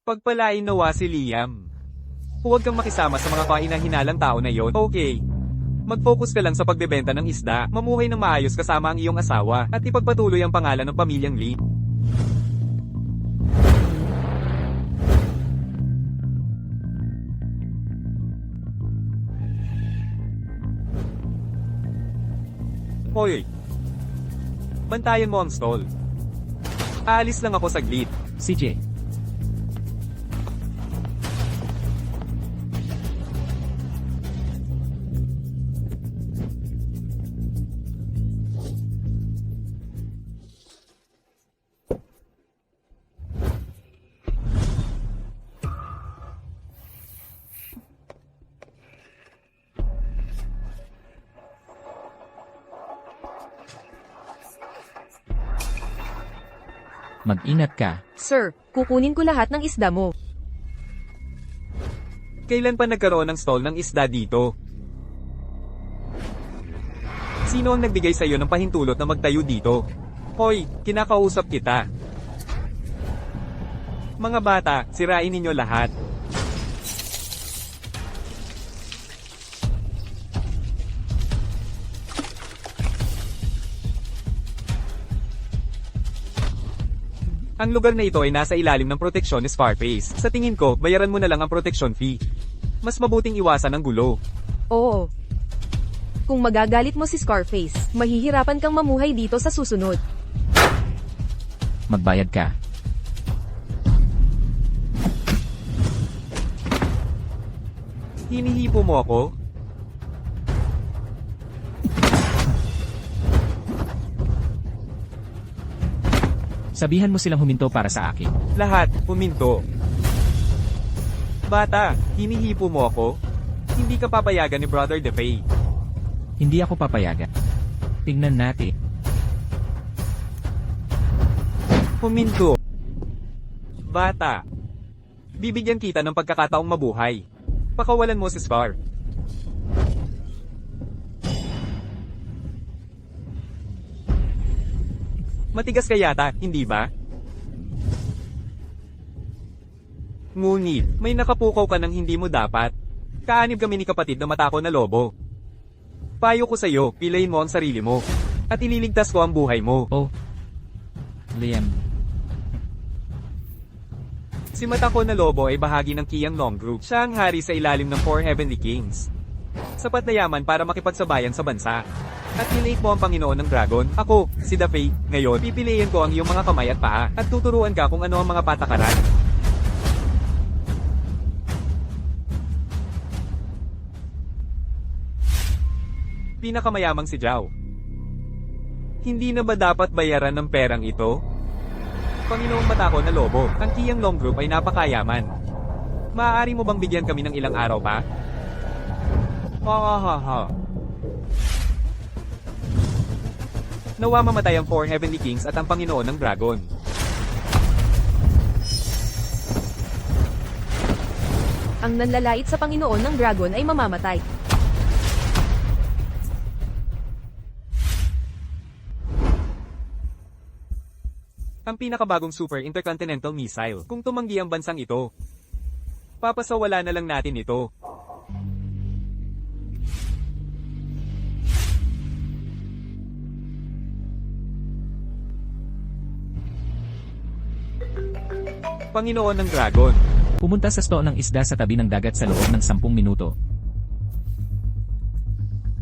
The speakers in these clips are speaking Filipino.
Pagpalain nawa si Liam. Huwag kang makisama sa mga kahinahinalang tao na yon, okay? Mag-focus ka lang sa pagbebenta ng isda, mamuhay ng maayos kasama ang iyong asawa, at ipagpatuloy ang pangalan ng pamilyang Lee. Hoy! Bantayan mo ang stall. Aalis lang ako saglit. CJ. Mag-ingat ka. Sir, kukunin ko lahat ng isda mo. Kailan pa nagkaroon ng stall ng isda dito? Sino ang nagbigay sa iyo ng pahintulot na magtayo dito? Hoy, kinakausap kita. Mga bata, sirain ninyo lahat. Ang lugar na ito ay nasa ilalim ng proteksyon ni Scarface. Sa tingin ko, bayaran mo na lang ang protection fee. Mas mabuting iwasan ang gulo. Oo. Kung magagalit mo si Scarface, mahihirapan kang mamuhay dito sa susunod. Magbayad ka. Hinihipo mo ako? Sabihan mo silang huminto para sa akin. Lahat, huminto. Bata, hinihipo mo ako? Hindi ka papayagan ni Brother DeFay. Hindi ako papayagan. Tingnan natin. Huminto. Bata, bibigyan kita ng pagkakataong mabuhay. Pakawalan mo si Scar. Matigas ka yata, hindi ba? Ngunit, may nakapukaw ka ng hindi mo dapat. Kaanib kami ni kapatid na matako na lobo. Payo ko sa'yo, pilayin mo ang sarili mo. At ililigtas ko ang buhay mo. Oh. Liam. Si Matako na Lobo ay bahagi ng Qiang Long Group. Siya ang hari sa ilalim ng Four Heavenly Kings. Sapat na yaman para makipagsabayan sa bansa. At nilate mo ang Panginoon ng Dragon. Ako, si DeFay, ngayon, pipiliin ko ang iyong mga kamay at paa, at tuturuan ka kung ano ang mga patakaran. Pinakamayamang si Zhao. Hindi na ba dapat bayaran ng perang ito? Panginoong Matako na Lobo, ang Qiang Long Group ay napakayaman. Maaari mo bang bigyan kami ng ilang araw pa? Ha. Nawa mamatay ang Four Heavenly Kings at ang Panginoon ng Dragon. Ang nanlalait sa Panginoon ng Dragon ay mamamatay. Ang pinakabagong Super Intercontinental Missile. Kung tumanggi ang bansang ito, papasawala na lang natin ito. Panginoon ng Dragon. Pumunta sa store ng isda sa tabi ng dagat sa loob ng 10 minuto.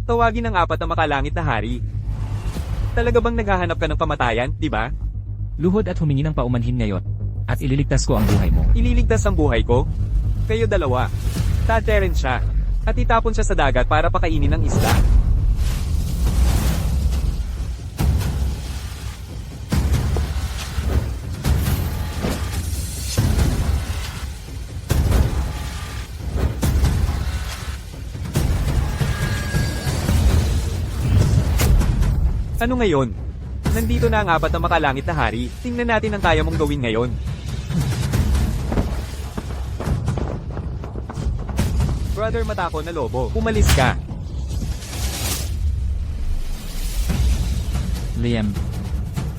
Tawagin ang 4 na makalangit na hari. Talaga bang naghahanap ka ng kamatayan, di ba? Luhod at humingi ng paumanhin ngayon. At ililigtas ko ang buhay mo. Ililigtas ang buhay ko? Kayo dalawa. Tadteren siya. At itapon siya sa dagat para pakainin ng isda. Ano ngayon? Nandito na ang 4 na makalangit na hari. Tingnan natin ang kaya mong gawin ngayon. Brother Matako na Lobo, umalis ka. Liam.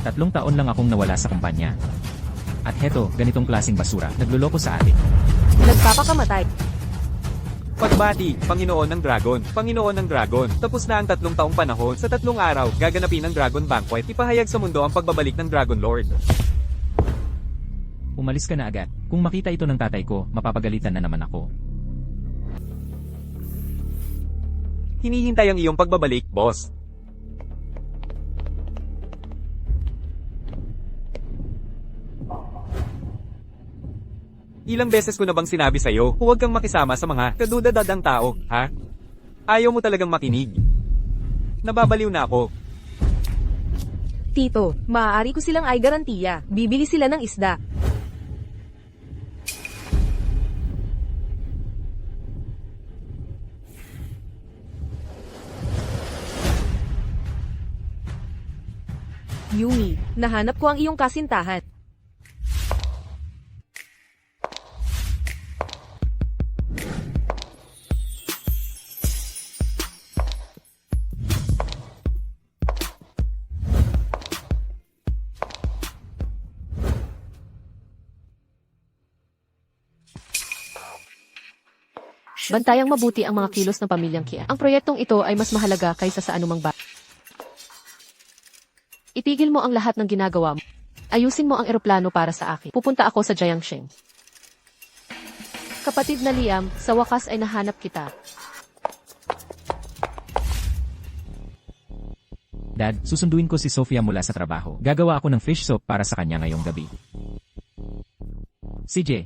3 taon lang akong nawala sa kumpanya. At heto, ganitong klaseng basura, nagluloko sa atin. Nagpapakamatay. Pagbati, Panginoon ng Dragon, Panginoon ng Dragon. Tapos na ang 3 taong panahon. Sa 3 araw, gaganapin ang Dragon Banquet. Ipahayag sa mundo ang pagbabalik ng Dragon Lord. Umalis ka na agad. Kung makita ito ng tatay ko, mapapagalitan na naman ako. Hinihintay ang iyong pagbabalik, boss. Ilang beses ko na bang sinabi sa'yo, huwag kang makisama sa mga kadudadadang tao, ha? Ayaw mo talagang makinig. Nababaliw na ako. Tito, maaari ko silang ay garantiya. Bibili sila ng isda. Yumi, nahanap ko ang iyong kasintahan. Bantayang mabuti ang mga kilos ng pamilyang Kia. Ang proyektong ito ay mas mahalaga kaysa sa anumang Itigil mo ang lahat ng ginagawa mo. Ayusin mo ang eroplano para sa akin. Pupunta ako sa Jiangsheng. Kapatid na Liam, sa wakas ay nahanap kita. Dad, susunduin ko si Sofia mula sa trabaho. Gagawa ako ng fish soup para sa kanya ngayong gabi. CJ.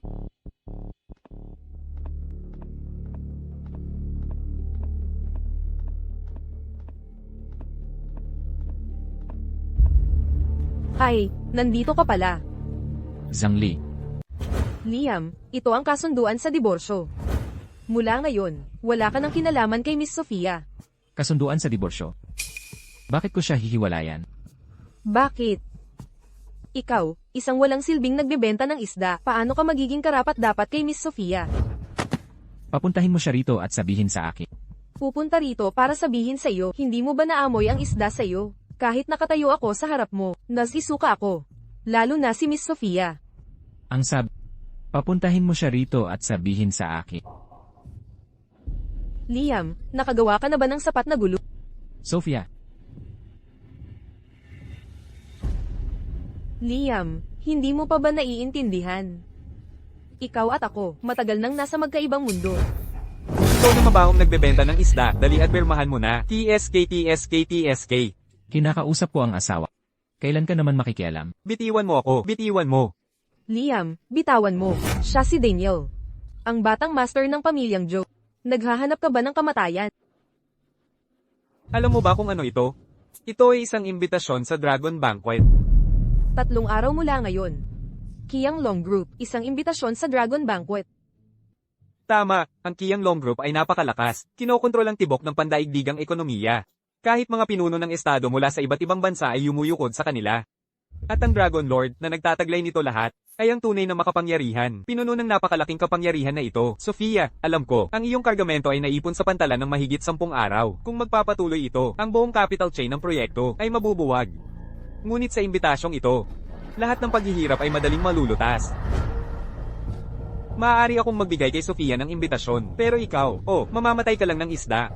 Ay, nandito ka pala. Zhang Li. Liam, ito ang kasunduan sa diborsyo. Mula ngayon, wala ka ng kinalaman kay Miss Sofia. Kasunduan sa diborsyo. Bakit ko siya hihiwalayan? Bakit? Ikaw, isang walang silbing nagbebenta ng isda, paano ka magiging karapat-dapat kay Miss Sofia? Papuntahin mo siya rito at sabihin sa akin. Pupunta rito para sabihin sa iyo, hindi mo ba naamoy ang isda sa iyo? Kahit nakatayo ako sa harap mo, nasisuka ako. Lalo na si Miss Sofia. Ang papuntahin mo siya rito at sabihin sa akin. Liam, nakagawa ka na ba ng sapat na gulo? Sofia. Liam, hindi mo pa ba naiintindihan? Ikaw at ako, matagal nang nasa magkaibang mundo. Ikaw na mabahong nagbebenta ng isda, dali at pirmahan mo na. TSK. Kinakausap ko ang asawa. Kailan ka naman makikialam? Bitiwan mo ako, bitiwan mo. Liam, bitawan mo. Siya si Daniel. Ang batang master ng pamilyang Joe. Naghahanap ka ba ng kamatayan? Alam mo ba kung ano ito? Ito ay isang imbitasyon sa Dragon Banquet. 3 araw mula ngayon. Kiang Long Group, isang imbitasyon sa Dragon Banquet. Tama, ang Kiang Long Group ay napakalakas. Kinokontrol ang tibok ng pandaigdigang ekonomiya. Kahit mga pinuno ng estado mula sa iba't ibang bansa ay yumuyukod sa kanila. At ang Dragon Lord na nagtataglay nito lahat, ay ang tunay na makapangyarihan. Pinuno ng napakalaking kapangyarihan na ito. Sofia, alam ko, ang iyong kargamento ay naipon sa pantalan ng mahigit 10 araw. Kung magpapatuloy ito, ang buong capital chain ng proyekto ay mabubuwag. Ngunit sa imbitasyong ito, lahat ng paghihirap ay madaling malulutas. Maaari akong magbigay kay Sofia ng imbitasyon, pero ikaw, mamamatay ka lang ng isda.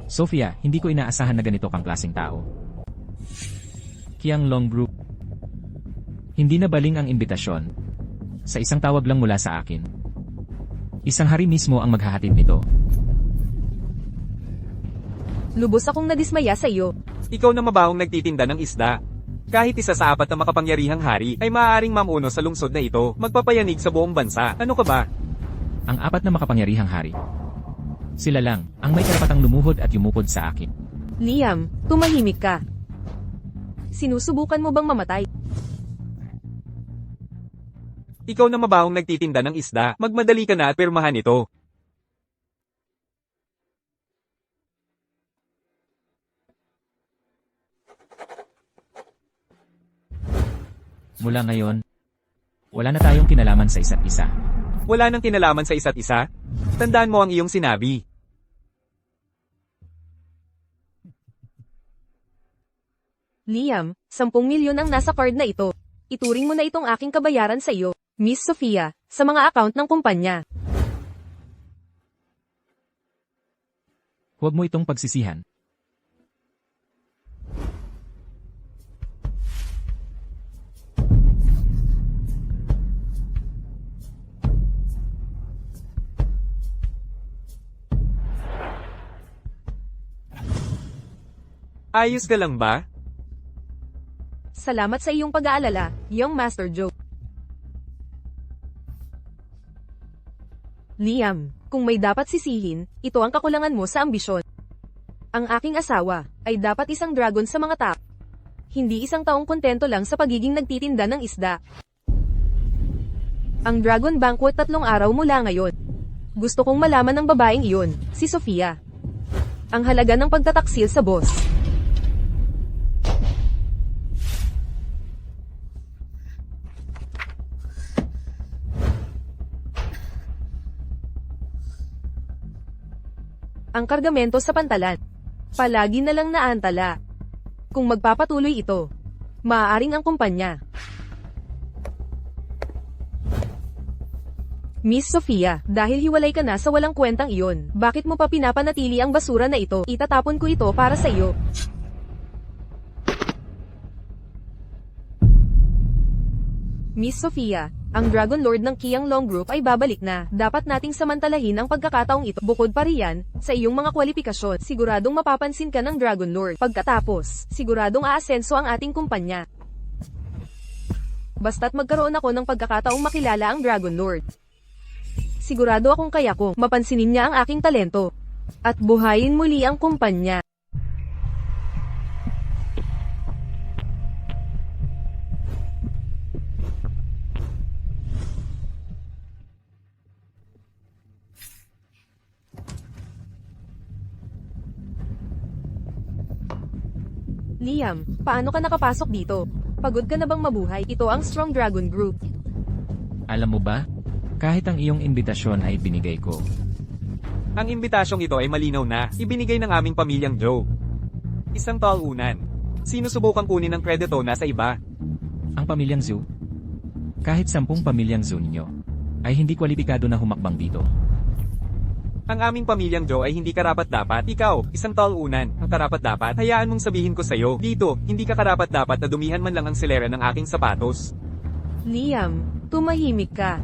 Sofia, hindi ko inaasahan na ganito kang klaseng tao. Kiang Long Group. Hindi na baling ang imbitasyon. Sa isang tawag lang mula sa akin. Isang hari mismo ang maghahatid nito. Lubos akong nadismaya sa iyo. Ikaw na mabahong nagtitinda ng isda. Kahit isa sa 4 na makapangyarihang hari ay maaaring mamuno sa lungsod na ito, magpapayanig sa buong bansa. Ano ka ba? Ang 4 na makapangyarihang hari. Sila lang, ang may karapatang lumuhod at yumukod sa akin. Liam, tumahimik ka. Sinusubukan mo bang mamatay? Ikaw na mabahong nagtitinda ng isda, magmadali ka na at pirmahan ito. Mula ngayon, wala na tayong kinalaman sa isa't isa. Wala nang kinalaman sa isa't isa? Tandaan mo ang iyong sinabi. Liam, 10 milyon ang nasa card na ito. Ituring mo na itong aking kabayaran sa iyo, Miss Sofia, sa mga account ng kumpanya. Huwag mo itong pagsisihan. Ayos ka lang ba? Salamat sa iyong pag-aalala, Young Master Joe. Liam, kung may dapat sisihin, ito ang kakulangan mo sa ambisyon. Ang aking asawa ay dapat isang dragon sa mga tao. Hindi isang taong kontento lang sa pagiging nagtitinda ng isda. Ang Dragon Banquet 3 araw mula ngayon. Gusto kong malaman ng babaeng iyon, si Sofia. Ang halaga ng pagtataksil sa boss. Ang kargamento sa pantalan. Palagi na lang naantala. Kung magpapatuloy ito, maaaring ang kumpanya. Miss Sofia, dahil hiwalay ka na sa walang kwentang iyon, bakit mo pa pinapanatili ang basura na ito? Itatapon ko ito para sa iyo. Miss Sofia, ang Dragon Lord ng Qianglong Group ay babalik na. Dapat nating samantalahin ang pagkakataong ito. Bukod pa riyan, sa iyong mga kwalifikasyon, siguradong mapapansin ka ng Dragon Lord. Pagkatapos, siguradong aasenso ang ating kumpanya. Basta't magkaroon ako ng pagkakataong makilala ang Dragon Lord. Sigurado akong kaya ko, mapansinin niya ang aking talento. At buhayin muli ang kumpanya. Liam, paano ka nakapasok dito? Pagod ka na bang mabuhay? Ito ang Strong Dragon Group. Alam mo ba? Kahit ang iyong imbitasyon ay binigay ko. Ang imbitasyong ito ay malinaw na, ibinigay ng aming pamilyang Joe. Isang talunan. Sinusubukang kunin ng kredito na sa iba. Ang pamilyang Zoo? Kahit 10 pamilyang Zoo ninyo, ay hindi kwalipikado na humakbang dito. Ang aming pamilyang Joe ay hindi karapat-dapat. Ikaw, isang talunan, ang karapat-dapat. Hayaan mong sabihin ko sa'yo, dito, hindi ka karapat-dapat na dumihan man lang ang silera ng aking sapatos. Liam, tumahimik ka.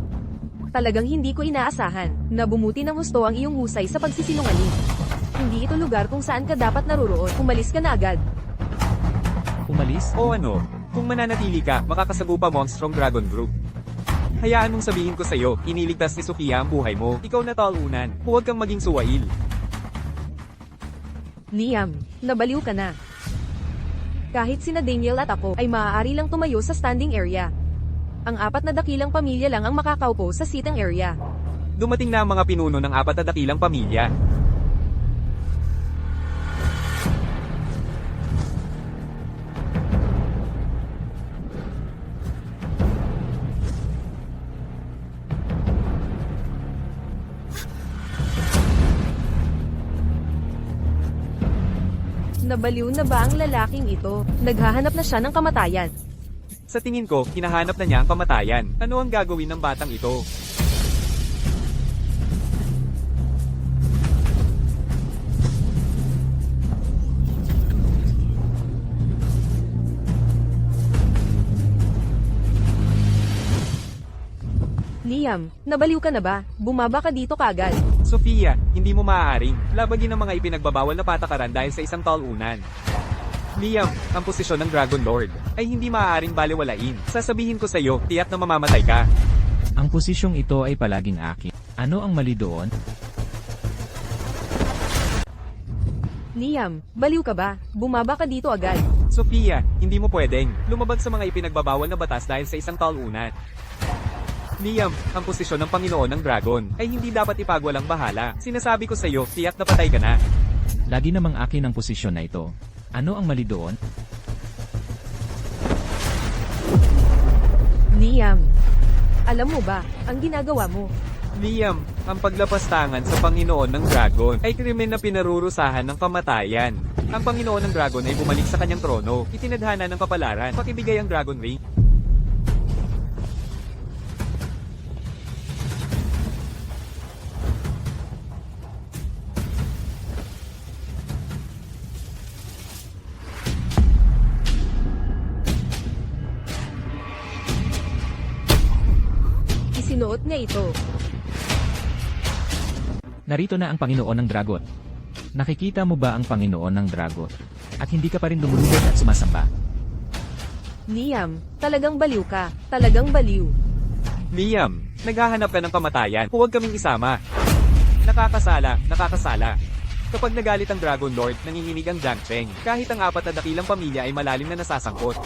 Talagang hindi ko inaasahan na bumuti ng husto ang iyong husay sa pagsisinungaling. Hindi ito lugar kung saan ka dapat naruroon. Umalis ka na agad. Umalis? O ano, kung mananatili ka, makakasagupa mo ang Strong Dragon Group. Hayaan mong sabihin ko sa'yo, iniligtas ni Sofia ang buhay mo. Ikaw na talunan, huwag kang maging suwail. Liam, nabaliw ka na. Kahit sina Daniel at ako ay maaari lang tumayo sa standing area. Ang 4 na dakilang pamilya lang ang makakaupo sa sitting area. Dumating na ang mga pinuno ng 4 na dakilang pamilya. Nabaliw na ba ang lalaking ito? Naghahanap na siya ng kamatayan. Sa tingin ko, hinahanap na niya ang kamatayan. Ano ang gagawin ng batang ito? Liam, nabaliw ka na ba? Bumaba ka dito kagad. Sofia, hindi mo maaaring labagin ang mga ipinagbabawal na patakaran dahil sa isang talunan. Liam, ang posisyon ng Dragon Lord ay hindi maaaring balewalain. Sasabihin ko sa iyo, tiyak na mamamatay ka. Ang posisyong ito ay palaging akin. Ano ang mali doon? Liam, baliw ka ba? Bumaba ka dito agad. Sofia, hindi mo pwedeng lumabag sa mga ipinagbabawal na batas dahil sa isang talunan. Liam, ang posisyon ng Panginoon ng Dragon ay hindi dapat ipagwalang bahala. Sinasabi ko sa iyo, tiyak na patay ka na. Lagi namang akin ang posisyon na ito. Ano ang mali doon? Liam, alam mo ba, ang ginagawa mo? Liam, ang paglapastangan sa Panginoon ng Dragon ay krimen na pinarurusahan ng kamatayan. Ang Panginoon ng Dragon ay bumalik sa kanyang trono, itinadhana ng kapalaran, pakibigay ang Dragon Ring. Sinuot niya ito. Narito na ang Panginoon ng Dragon. Nakikita mo ba ang Panginoon ng Dragon? At hindi ka pa rin lumulubog at sumasamba. Liam, talagang baliw ka. Talagang baliw. Liam, naghahanap ka ng kamatayan. Huwag kaming isama. Nakakasala, nakakasala. Kapag nagalit ang Dragon Lord, nanginginig ang Jiang Cheng. Kahit ang 4 na dakilang pamilya ay malalim na nasasangkot.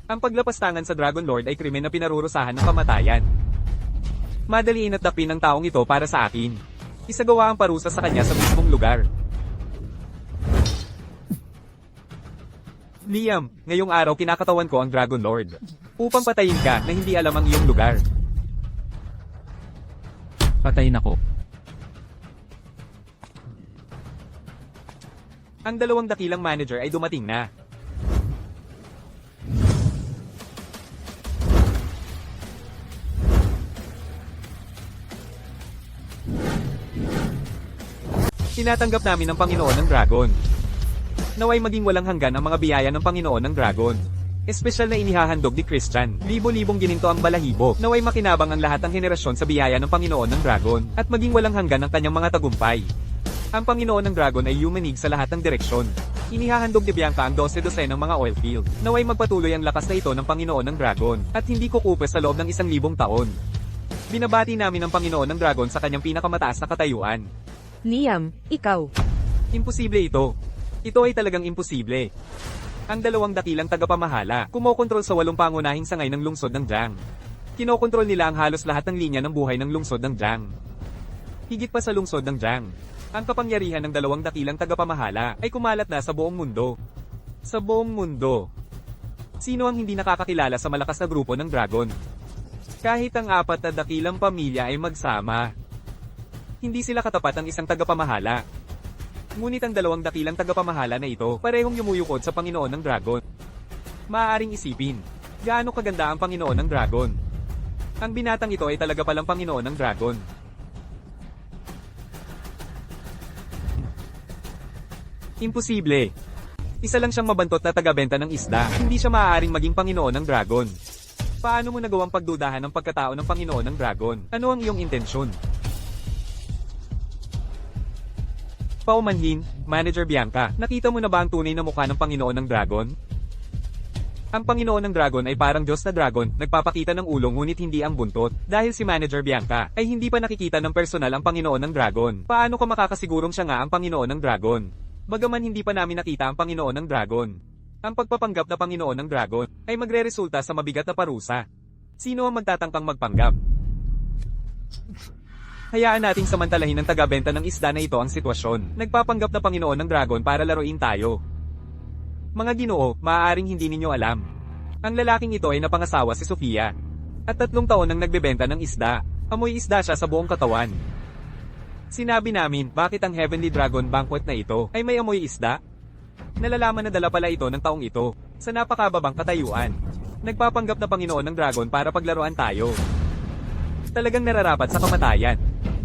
Ang paglapastangan sa Dragon Lord ay krimen na pinarurusahan ng kamatayan. Madaliin at dapin ng taong ito para sa akin. Isagawa ang parusa sa kanya sa mismong lugar. Liam, ngayong araw kinakatawan ko ang Dragon Lord. Upang patayin ka na hindi alam ang iyong lugar. Patayin ako. Ang 2 dakilang manager ay dumating na. Tinatanggap namin ang Panginoon ng Dragon. Naway maging walang hanggan ang mga biyaya ng Panginoon ng Dragon. Espesyal na inihahandog ni Christian. Libo-libong gininto ang balahibo. Naway makinabang ang lahat ng henerasyon sa biyaya ng Panginoon ng Dragon. At maging walang hanggan ang kanyang mga tagumpay. Ang Panginoon ng Dragon ay yumanig sa lahat ng direksyon. Inihahandog ni Bianca ang 12 ng mga oil field. Naway magpatuloy ang lakas na ito ng Panginoon ng Dragon. At hindi kukupas sa loob ng 1,000 taon. Binabati namin ang Panginoon ng Dragon sa kanyang pinakamataas na katayuan. Liam, ikaw. Imposible ito. Ito ay talagang imposible. Ang 2 dakilang tagapamahala, kumokontrol sa 8 pangunahing sangay ng lungsod ng Jiang. Kinokontrol nila ang halos lahat ng linya ng buhay ng lungsod ng Jiang. Higit pa sa lungsod ng Jiang, ang kapangyarihan ng 2 dakilang tagapamahala ay kumalat na sa buong mundo. Sa buong mundo. Sino ang hindi nakakakilala sa malakas na grupo ng Dragon? Kahit ang 4 na dakilang pamilya ay magsama. Hindi sila katapat ang isang tagapamahala. Ngunit ang 2 dakilang tagapamahala na ito, parehong yumuyukod sa Panginoon ng Dragon. Maaaring isipin, gaano kaganda ang Panginoon ng Dragon. Ang binatang ito ay talaga palang Panginoon ng Dragon. Imposible. Isa lang siyang mabantot na tagabenta ng isda, hindi siya maaaring maging Panginoon ng Dragon. Paano mo nagawang pagdudahan ng pagkatao ng Panginoon ng Dragon? Ano ang iyong intensyon? Paumanhin, Manager Bianca, nakita mo na ba ang tunay na mukha ng Panginoon ng Dragon? Ang Panginoon ng Dragon ay parang Diyos na Dragon, nagpapakita ng ulo ngunit hindi ang buntot. Dahil si Manager Bianca ay hindi pa nakikita ng personal ang Panginoon ng Dragon. Paano ka makakasigurong siya nga ang Panginoon ng Dragon? Bagaman hindi pa namin nakita ang Panginoon ng Dragon. Ang pagpapanggap na Panginoon ng Dragon ay magreresulta sa mabigat na parusa. Sino ang magtatangkang magpanggap? Hayaan nating samantalahin ng tagabenta ng isda na ito ang sitwasyon. Nagpapanggap na Panginoon ng Dragon para laruin tayo. Mga Ginoo, maaaring hindi ninyo alam. Ang lalaking ito ay napangasawa si Sofia. At 3 taon nang nagbebenta ng isda. Amoy isda siya sa buong katawan. Sinabi namin, bakit ang Heavenly Dragon Banquet na ito ay may amoy isda? Nalalaman na dala pala ito ng taong ito, sa napakababang katayuan. Nagpapanggap na Panginoon ng Dragon para paglaruan tayo. Talagang nararapat sa kamatayan.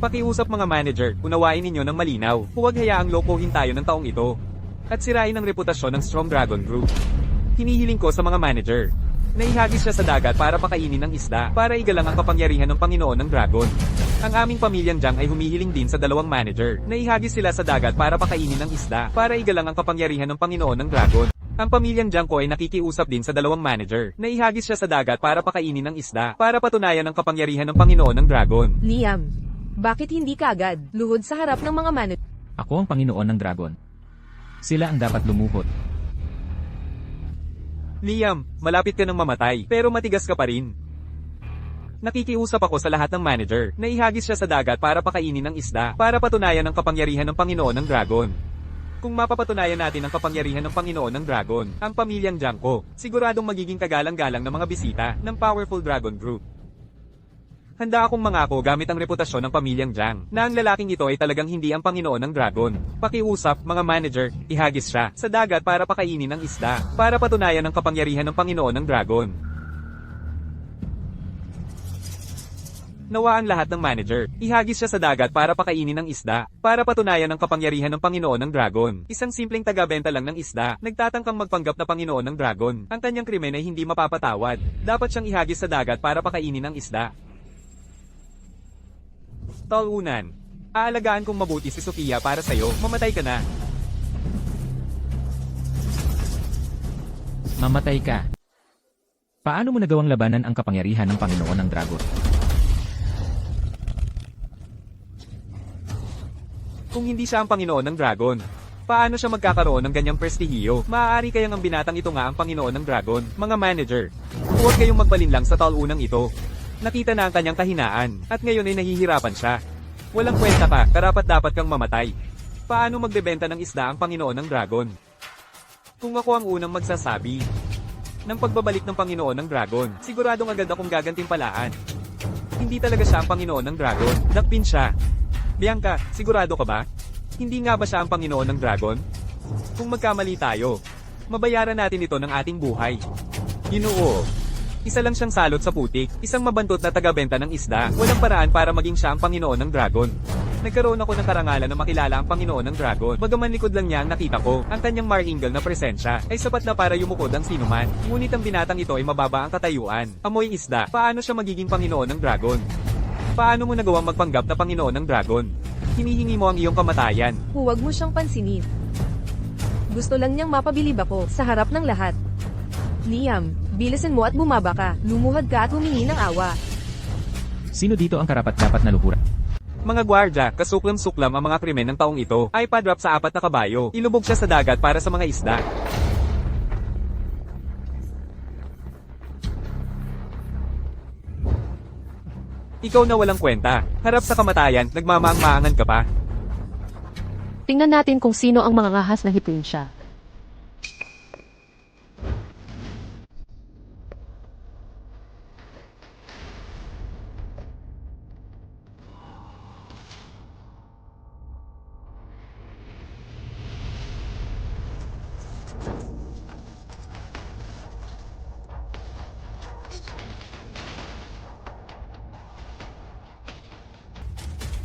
Pakiusap mga manager, unawain ninyo ng malinaw. Huwag hayaang lokohin tayo ng taong ito. At sirain ang reputasyon ng Strong Dragon Group. Hinihiling ko sa mga manager. Naihagis siya sa dagat para pakainin ng isda, para igalang ang kapangyarihan ng Panginoon ng Dragon. Ang aming pamilyang Jiang ay humihiling din sa 2 manager. Naihagis sila sa dagat para pakainin ng isda, para igalang ang kapangyarihan ng Panginoon ng Dragon. Ang pamilyang Jiang ko ay nakikiusap din sa 2 manager. Naihagis siya sa dagat para pakainin ng isda, para patunayan ang kapangyarihan ng Panginoon ng Dragon. Liam, bakit hindi ka agad luhod sa harap ng mga manager? Ako ang Panginoon ng Dragon. Sila ang dapat lumuhod. Liam, malapit ka ng mamatay, pero matigas ka pa rin. Nakikiusap ako sa lahat ng manager. Naihagis siya sa dagat para pakainin ng isda, para patunayan ang kapangyarihan ng Panginoon ng Dragon. Kung mapapatunayan natin ang kapangyarihan ng Panginoon ng Dragon, ang pamilyang Jiang ko, siguradong magiging kagalang-galang ng mga bisita ng Powerful Dragon Group. Handa akong mangako gamit ang reputasyon ng pamilyang Jiang, na ang lalaking ito ay talagang hindi ang Panginoon ng Dragon. Pakiusap, mga manager, ihagis siya sa dagat para pakainin ng isda, para patunayan ang kapangyarihan ng Panginoon ng Dragon. Nawa ang lahat ng manager, ihagis siya sa dagat para pakainin ng isda, para patunayan ang kapangyarihan ng Panginoon ng Dragon. Isang simpleng taga-benta lang ng isda, nagtatangkang magpanggap na Panginoon ng Dragon. Ang kanyang krimen ay hindi mapapatawad. Dapat siyang ihagis sa dagat para pakainin ng isda. Talunan. Aalagaan kong mabuti si Sofia para sa'yo, mamatay ka na. Mamatay ka. Paano mo nagawang labanan ang kapangyarihan ng Panginoon ng Dragon? Kung hindi siya ang Panginoon ng Dragon, paano siya magkakaroon ng ganyang prestihiyo? Maaari kayang ang binatang ito nga ang Panginoon ng Dragon, mga manager. Huwag kayong magpalinlang sa talunang ito. Nakita na ang kanyang kahinaan, at ngayon ay nahihirapan siya. Walang kwenta ka, karapat-dapat kang mamatay. Paano magbebenta ng isda ang Panginoon ng Dragon? Kung ako ang unang magsasabi ng pagbabalik ng Panginoon ng Dragon, siguradong agad akong gagantimpalaan. Hindi talaga siya ang Panginoon ng Dragon, dakpin siya. Bianca, sigurado ka ba? Hindi nga ba siya ang Panginoon ng Dragon? Kung magkamali tayo, mabayaran natin ito ng ating buhay. Ginoo. Isa lang siyang salot sa putik, isang mabantot na taga-benta ng isda, walang paraan para maging siya ang Panginoon ng Dragon. Nagkaroon ako ng karangalan na makilala ang Panginoon ng Dragon, bagaman likod lang niya ang nakita ko, ang kanyang maringal na presensya, ay sapat na para yumukod ang sinuman. Ngunit ang binatang ito ay mababa ang katayuan, amoy isda, paano siya magiging Panginoon ng Dragon? Paano mo nagawang magpanggap na Panginoon ng Dragon? Hinihingi mo ang iyong kamatayan. Huwag mo siyang pansinin. Gusto lang niyang mapabilib ako sa harap ng lahat. Liam, bilisan mo at bumaba ka, lumuhad ka at humingi ng awa. Sino dito ang karapat-dapat na luhura? Mga gwardya, kasuklam-suklam ang mga krimen ng taong ito, ay padrop sa 4 na kabayo, ilubog siya sa dagat para sa mga isda. Ikaw na walang kwenta, harap sa kamatayan, nagmamaang-maangan ka pa. Tingnan natin kung sino ang mga ngahas na hipin siya.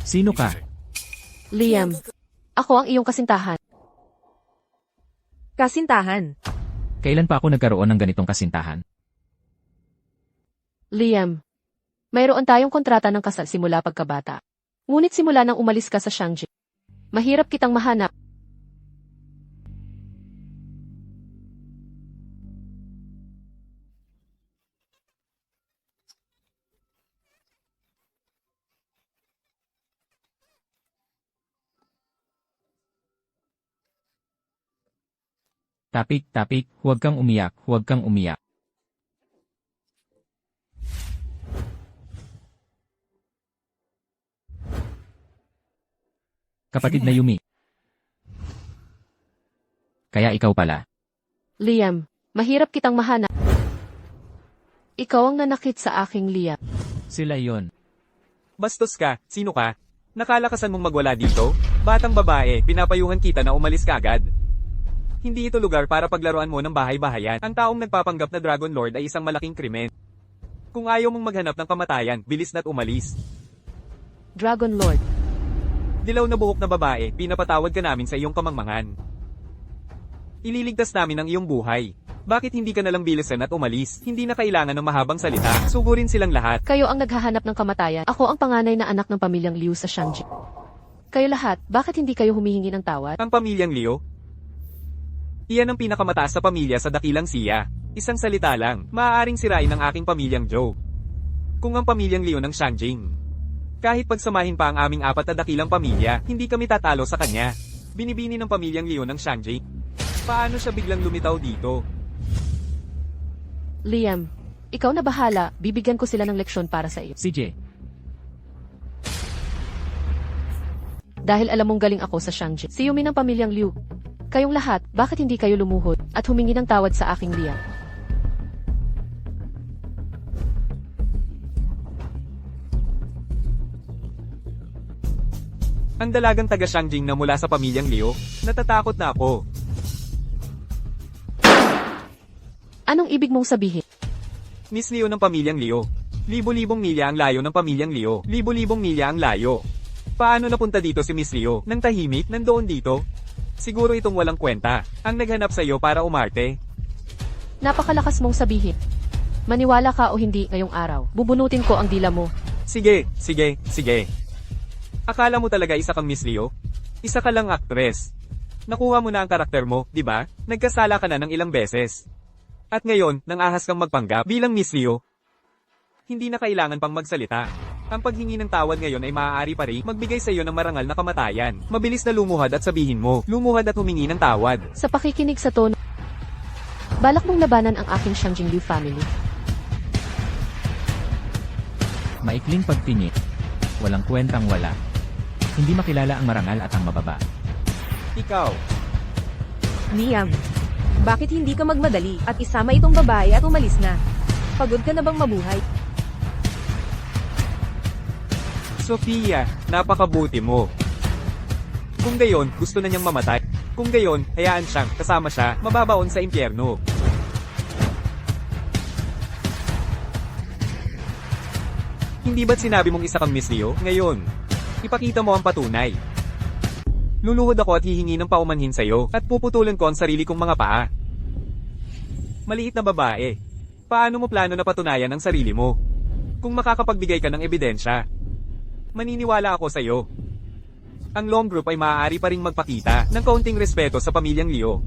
Sino ka? Liam, ako ang iyong kasintahan. Kasintahan. Kailan pa ako nagkaroon ng ganitong kasintahan? Liam, mayroon tayong kontrata ng kasal simula pagkabata. Ngunit simula nang umalis ka sa Shangji, mahirap kitang mahanap. Tapik, huwag kang umiyak, huwag kang umiyak. Kapatid na Yumi. Kaya ikaw pala. Liam, mahirap kitang mahanap. Ikaw ang nanakit sa aking Liam. Sila yon. Bastos ka, sino ka? Nakalakasan mong magwala dito? Batang babae, pinapayuhan kita na umalis ka agad. Hindi ito lugar para paglaruan mo ng bahay-bahayan. Ang taong nagpapanggap na Dragon Lord ay isang malaking krimen. Kung ayaw mong maghanap ng kamatayan, bilis na't umalis. Dragon Lord, Dilaw na buhok na babae, pinapatawad ka namin sa iyong kamangmangan. Ililigtas namin ang iyong buhay. Bakit hindi ka nalang bilisan at umalis? Hindi na kailangan ng mahabang salita. Sugurin silang lahat. kayo ang naghahanap ng kamatayan. Ako ang panganay na anak ng pamilyang Liu sa Shangji. Kayo lahat, bakit hindi kayo humihingi ng tawad? Ang pamilyang Leo? Iyan ang pinakamataas sa pamilya sa dakilang siya. Isang salita lang, maaaring sirain ang aking pamilyang Zhou. Kung ang pamilyang Leo ng Shangjing. Kahit pagsamahin pa ang aming 4 na dakilang pamilya, hindi kami tatalo sa kanya. Binibini ng pamilyang Leo ng Shangjing. Paano siya biglang lumitaw dito? Liam, ikaw na bahala, bibigyan ko sila ng leksyon para sa iyo. CJ, Dahil alam mong galing ako sa Shangji. Si Yumi ng pamilyang Liu. Kayong lahat, bakit hindi kayo lumuhod at humingi ng tawad sa aking Liam? Ang dalagang taga Shangjing na mula sa pamilyang Leo, natatakot na ako. Anong ibig mong sabihin? Miss Leo ng pamilyang Leo. Libo-libong milya ang layo ng pamilyang Leo. Libo-libong milya ang layo. Paano napunta dito si Miss Leo? Nang tahimik, nandoon dito? Siguro itong walang kwenta. Ang naghanap sa iyo para umarte. Napakalakas mong sabihin. Maniwala ka o hindi ngayong araw, bubunutin ko ang dila mo. Sige, sige, sige. Akala mo talaga isa kang Miss Leo? Isa ka lang aktres. Nakuha mo na ang karakter mo, di ba? Nagkasala ka na ng ilang beses. At ngayon, nang ahas kang magpanggap bilang Miss Leo. Hindi na kailangan pang magsalita. Ang paghingi ng tawad ngayon ay maaari pa rin magbigay sa iyo ng marangal na kamatayan. Mabilis na lumuhad at sabihin mo, lumuhad at humingi ng tawad. Sa pakikinig sa tono, balak mong labanan ang aking Shangjing Liu family. Maikling pagtingin. Walang kwentang wala. Hindi makilala ang marangal at ang mababa. Ikaw, Liam, bakit hindi ka magmadali at isama itong babae at umalis na? Pagod ka na bang mabuhay? Sofia, napakabuti mo. Kung gayon, gusto na niyang mamatay. Kung gayon, hayaan siyang, kasama siya, mababaon sa impyerno. Hindi ba't sinabi mong isa kang Miss Leo? Ngayon, ipakita mo ang patunay. Luluhod ako at hihingi ng paumanhin sa'yo, at puputulan ko ang sarili kong mga paa. Maliit na babae. Paano mo plano na patunayan ang sarili mo? Kung makakapagbigay ka ng ebidensya, maniniwala ako sa'yo. Ang Long Group ay maaari pa ring magpakita ng kaunting respeto sa pamilyang Leo.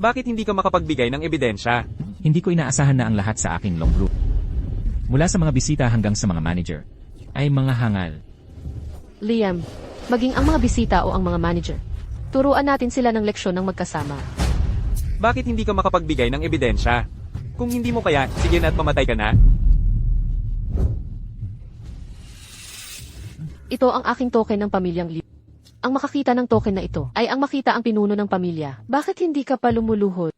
Bakit hindi ka makapagbigay ng ebidensya? Hindi ko inaasahan na ang lahat sa aking long group. Mula sa mga bisita hanggang sa mga manager, ay mga hangal. Liam, maging ang mga bisita o ang mga manager. Turuan natin sila ng leksyon ng magkasama. Bakit hindi ka makapagbigay ng ebidensya? Kung hindi mo kaya, sige na at mamatay ka na. Ito ang aking token ng pamilyang Liu. Ang makakita ng token na ito ay ang makita ang pinuno ng pamilya. Bakit hindi ka pa lumuluhod?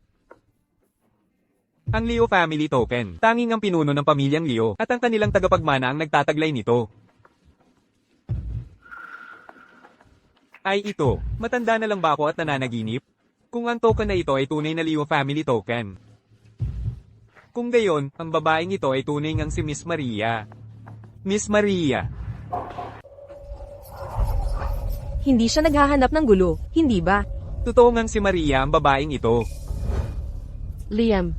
Ang Leo Family Token, tanging ang pinuno ng pamilyang Leo at ang kanilang tagapagmana ang nagtataglay nito. Ay ito, matanda na lang ba ako at nananaginip? Kung ang token na ito ay tunay na Leo Family Token. Kung gayon, ang babaeng ito ay tunay ngang si Miss Maria. Miss Maria. Hindi siya naghahanap ng gulo, hindi ba? Totoo ngang si Maria ang babaeng ito. Liam,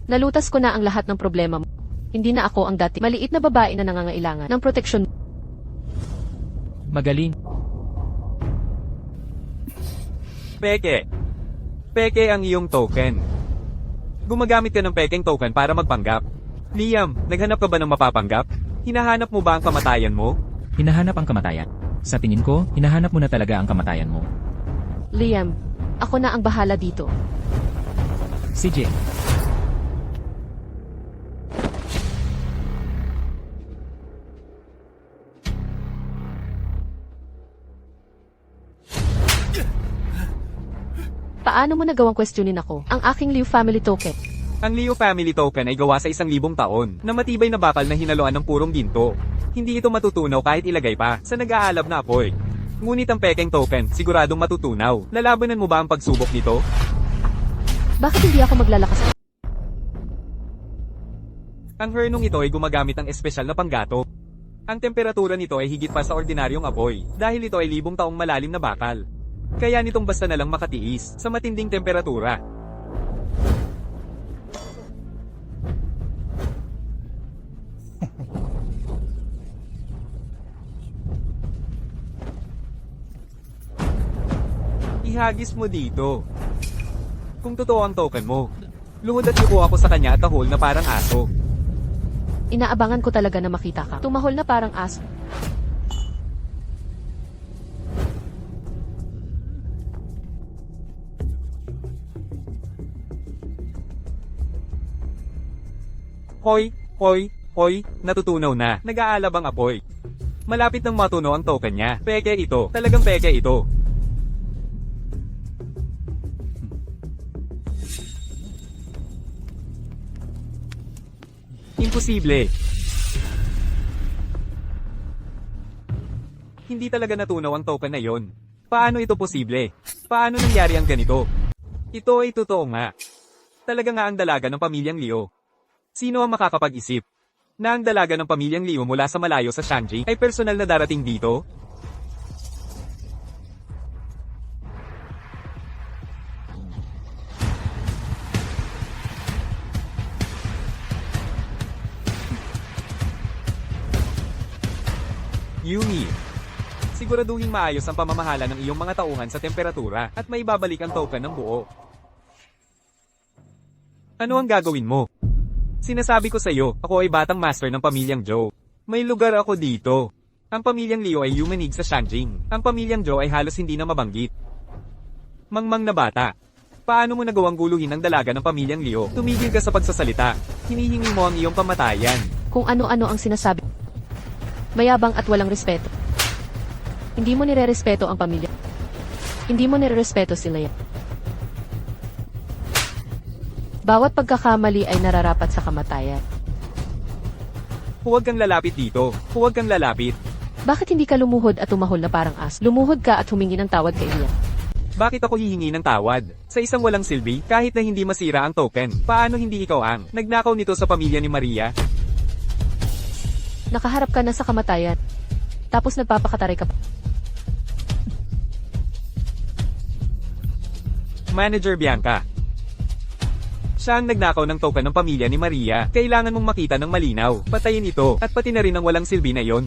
nalutas ko na ang lahat ng problema mo. Hindi na ako ang dati maliit na babae na nangangailangan ng proteksyon. Magaling. Peke. Peke ang iyong token. Gumagamit ka ng pekeng token para magpanggap. Liam, naghanap ka ba ng mapapanggap? Hinahanap mo ba ang kamatayan mo? Hinahanap ang kamatayan. Sa tingin ko, hinahanap mo na talaga ang kamatayan mo. Liam, ako na ang bahala dito. Si Jin. Paano mo nagawang questionin ako, ang aking Liu family token? Ang Leo Family Token ay gawa sa 1,000 taon na matibay na bakal na hinaluan ng purong ginto. Hindi ito matutunaw kahit ilagay pa sa nag-aalab na apoy. Ngunit ang pekeng token, siguradong matutunaw. Lalabanan mo ba ang pagsubok nito? Bakit hindi ako maglalakas? Ang hernong ito ay gumagamit ng espesyal na panggato. Ang temperatura nito ay higit pa sa ordinaryong apoy, dahil ito ay libong taong malalim na bakal. Kaya nitong basta na lang makatiis sa matinding temperatura. Ihagis mo dito. Kung totoo ang token mo, luhod at yuko ako sa kanya at tahol na parang aso. Inaabangan ko talaga na makita ka. Tumahol na parang aso. Hoy, hoy, hoy, natutunaw na. Nag-aalab ang apoy. Malapit nang matuno ang token niya. Peke ito. Talagang peke ito. Imposible. Hindi talaga natunaw ang token na yon. Paano ito posible? Paano nangyari ang ganito? Ito ay totoo nga. Talaga nga ang dalaga ng pamilyang Leo. Sino ang makakapag-isip na ang dalaga ng pamilyang Leo mula sa malayo sa Shanji ay personal na darating dito? Yumi. Siguraduhin maayos ang pamamahala ng iyong mga tauhan sa temperatura at may babalik ang token ng buo. Ano ang gagawin mo? Sinasabi ko sa iyo, ako ay batang master ng pamilyang Zhou. May lugar ako dito. Ang pamilyang Liu ay yumanig sa Shangjing. Ang pamilyang Zhou ay halos hindi na mabanggit. Mangmang na bata. Paano mo nagawang guluhin ang dalaga ng pamilyang Liu? Tumigil ka sa pagsasalita. Hinihingi mo ang iyong pamatayan. Kung ano-ano ang sinasabi. Mayabang at walang respeto. Hindi mo nire-respeto ang pamilya. Hindi mo nire-respeto si Leia. Bawat pagkakamali ay nararapat sa kamatayan. Huwag kang lalapit dito. Huwag kang lalapit. Bakit hindi ka lumuhod at tumahol na parang as? Lumuhod ka at humingi ng tawad kay Leia. Bakit ako hihingi ng tawad? Sa isang walang silbi, kahit na hindi masira ang token, paano hindi ikaw ang nagnakaw nito sa pamilya ni Maria? Nakaharap ka na sa kamatayan. Tapos nagpapakataray ka pa. Manager Bianca. Siya ang nagnakaw ng token ng pamilya ni Maria. Kailangan mong makita ng malinaw. Patayin ito, at pati na rin ang walang silbi na yon.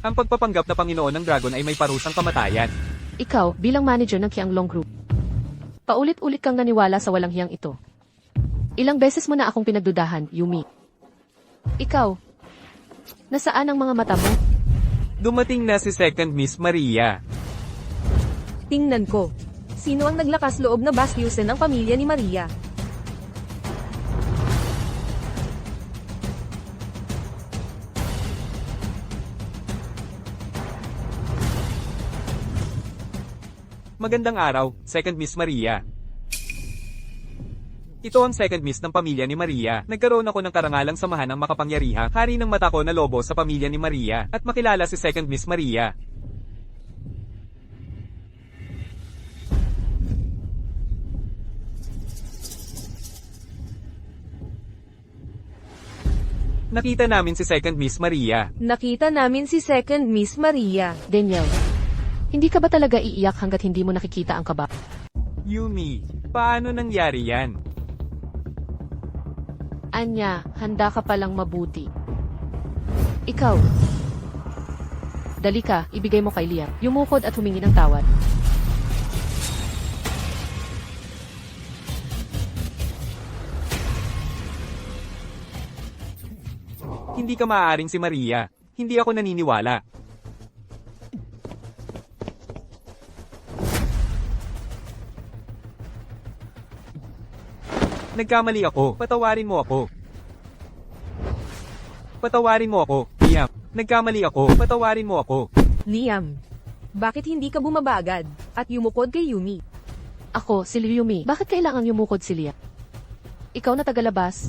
Ang pagpapanggap na Panginoon ng Dragon ay may parusang kamatayan. Ikaw, bilang manager ng Qianglong Group, paulit-ulit kang naniwala sa walang hiyang ito. Ilang beses mo na akong pinagdudahan, Yumi. Ikaw, nasaan ang mga mata mo? Dumating na si Second Miss Maria. Tingnan ko. Sino ang naglakas loob na bastyusin ang pamilya ni Maria? Magandang araw, Second Miss Maria. Ito ang Second Miss ng pamilya ni Maria. Nagkaroon ako ng karangalang samahan ng makapangyarihang hari ng mata ko na lobo sa pamilya ni Maria at makilala si Second Miss Maria. Nakita namin si Second Miss Maria. Nakita namin si Second Miss Maria. Daniel, hindi ka ba talaga iiyak hanggat hindi mo nakikita ang kaba? Yumi, paano nangyari yan? Anya, handa ka palang mabuti. Ikaw. Dali ka, ibigay mo kay Liam. Yumukod at humingi ng tawad. Hindi ka maaaring si Maria. Hindi ako naniniwala. Nagkamali ako. Patawarin mo ako. Patawarin mo ako. Liam. Nagkamali ako. Patawarin mo ako. Liam, bakit hindi ka bumaba agad at yumukod kay Yumi? Ako, si Yumi. Bakit kailangan yumukod si Liam? Ikaw na tagalabas.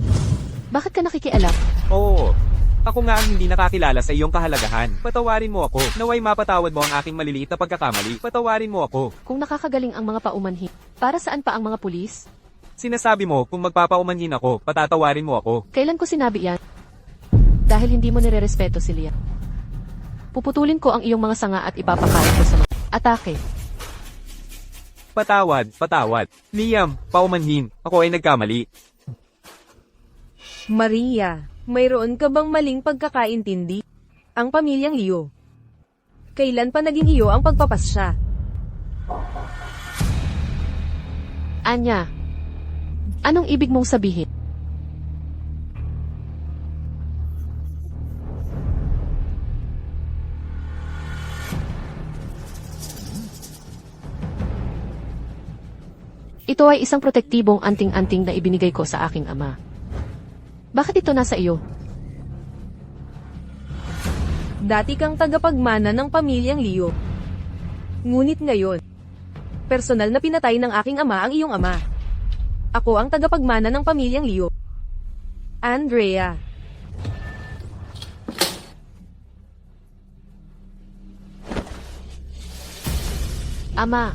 Bakit ka nakikialam? Oo. Ako nga ang hindi nakakilala sa iyong kahalagahan. Patawarin mo ako. Naway mapatawad mo ang aking maliliit na pagkakamali. Patawarin mo ako. Kung nakakagaling ang mga paumanhin, para saan pa ang mga pulis? Sinasabi mo kung magpapaumanhin ako, patatawarin mo ako. Kailan ko sinabi yan? Dahil hindi mo nire-respeto si Liam. Puputulin ko ang iyong mga sanga at ipapakain ko sa mga atake. Patawad, patawad. Liam, paumanhin. Ako ay nagkamali. Maria, mayroon ka bang maling pagkakaintindi? Ang pamilyang Liu. Kailan pa naging iyo ang pagpapasya? Anya, anong ibig mong sabihin? Ito ay isang protektibong anting-anting na ibinigay ko sa aking ama. Bakit ito nasa iyo? Dati kang tagapagmana ng pamilyang Liu. Ngunit ngayon, personal na pinatay ng aking ama ang iyong ama. Ako ang tagapagmana ng pamilyang Liu. Andrea. Ama,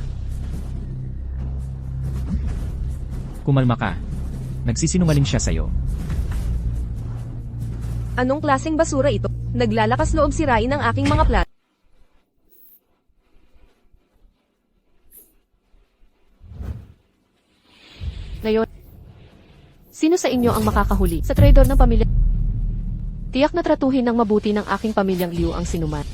Kumalma ka. Nagsisinungaling siya sa'yo. Anong klaseng basura ito? Naglalakas loob sirain ang aking mga plan. ngayon, sino sa inyo ang makakahuli sa traidor ng pamilya? Tiyak na tratuhin ng mabuti ng aking pamilyang Liu ang sinuman.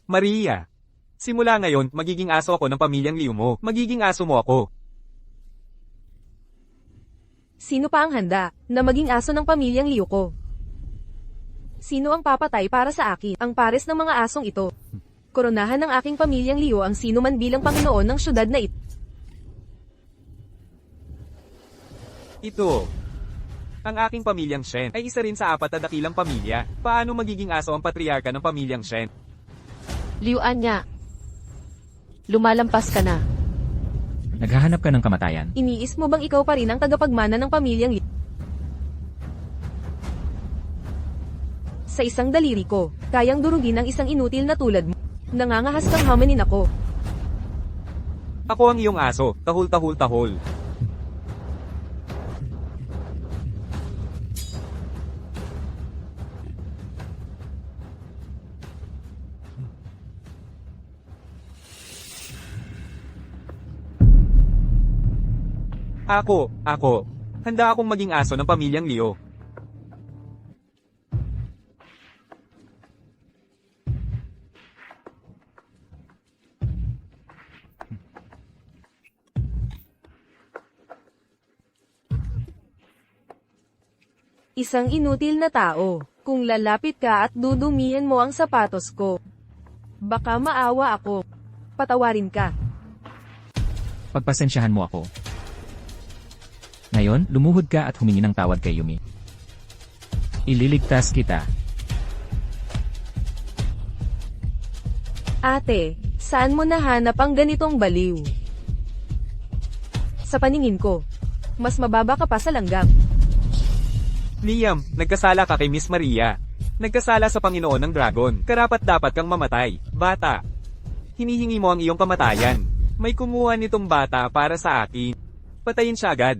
Maria. Simula ngayon, magiging aso ako ng pamilyang Liu mo. Magiging aso mo ako. Sino pa ang handa na maging aso ng pamilyang Liu ko? Sino ang papatay para sa akin? Ang pares ng mga asong ito. Koronahan ng aking pamilyang Liu ang sino man bilang Panginoon ng syudad na ito. Ito. Ang aking pamilyang Shen ay isa rin sa 4 na dakilang pamilya. Paano magiging aso ang patriarka ng pamilyang Shen? Liu Anya. Lumalampas ka na. Naghahanap ka ng kamatayan. Iniis mo bang ikaw pa rin ang tagapagmana ng pamilyang Liu? Sa isang daliri ko, kayang durugin ang isang inutil na tulad mo. Nangangahas kang hamanin ako. Ako ang iyong aso. Tahol. Ako. Handa akong maging aso ng pamilyang Liu. Isang inutil na tao. Kung lalapit ka at dudumihan mo ang sapatos ko, baka maawa ako. Patawarin ka. Pagpasensyahan mo ako. Ngayon, lumuhod ka at humingi ng tawad kay Yumi. Ililigtas kita. Ate, saan mo nahanap ang ganitong baliw? Sa paningin ko, mas mababa ka pa sa langgam. Liam, nagkasala ka kay Miss Maria. Nagkasala sa Panginoon ng Dragon. Karapat-dapat kang mamatay. Bata. Hinihingi mo ang iyong kamatayan. May kumuha nitong bata para sa akin. Patayin siya agad.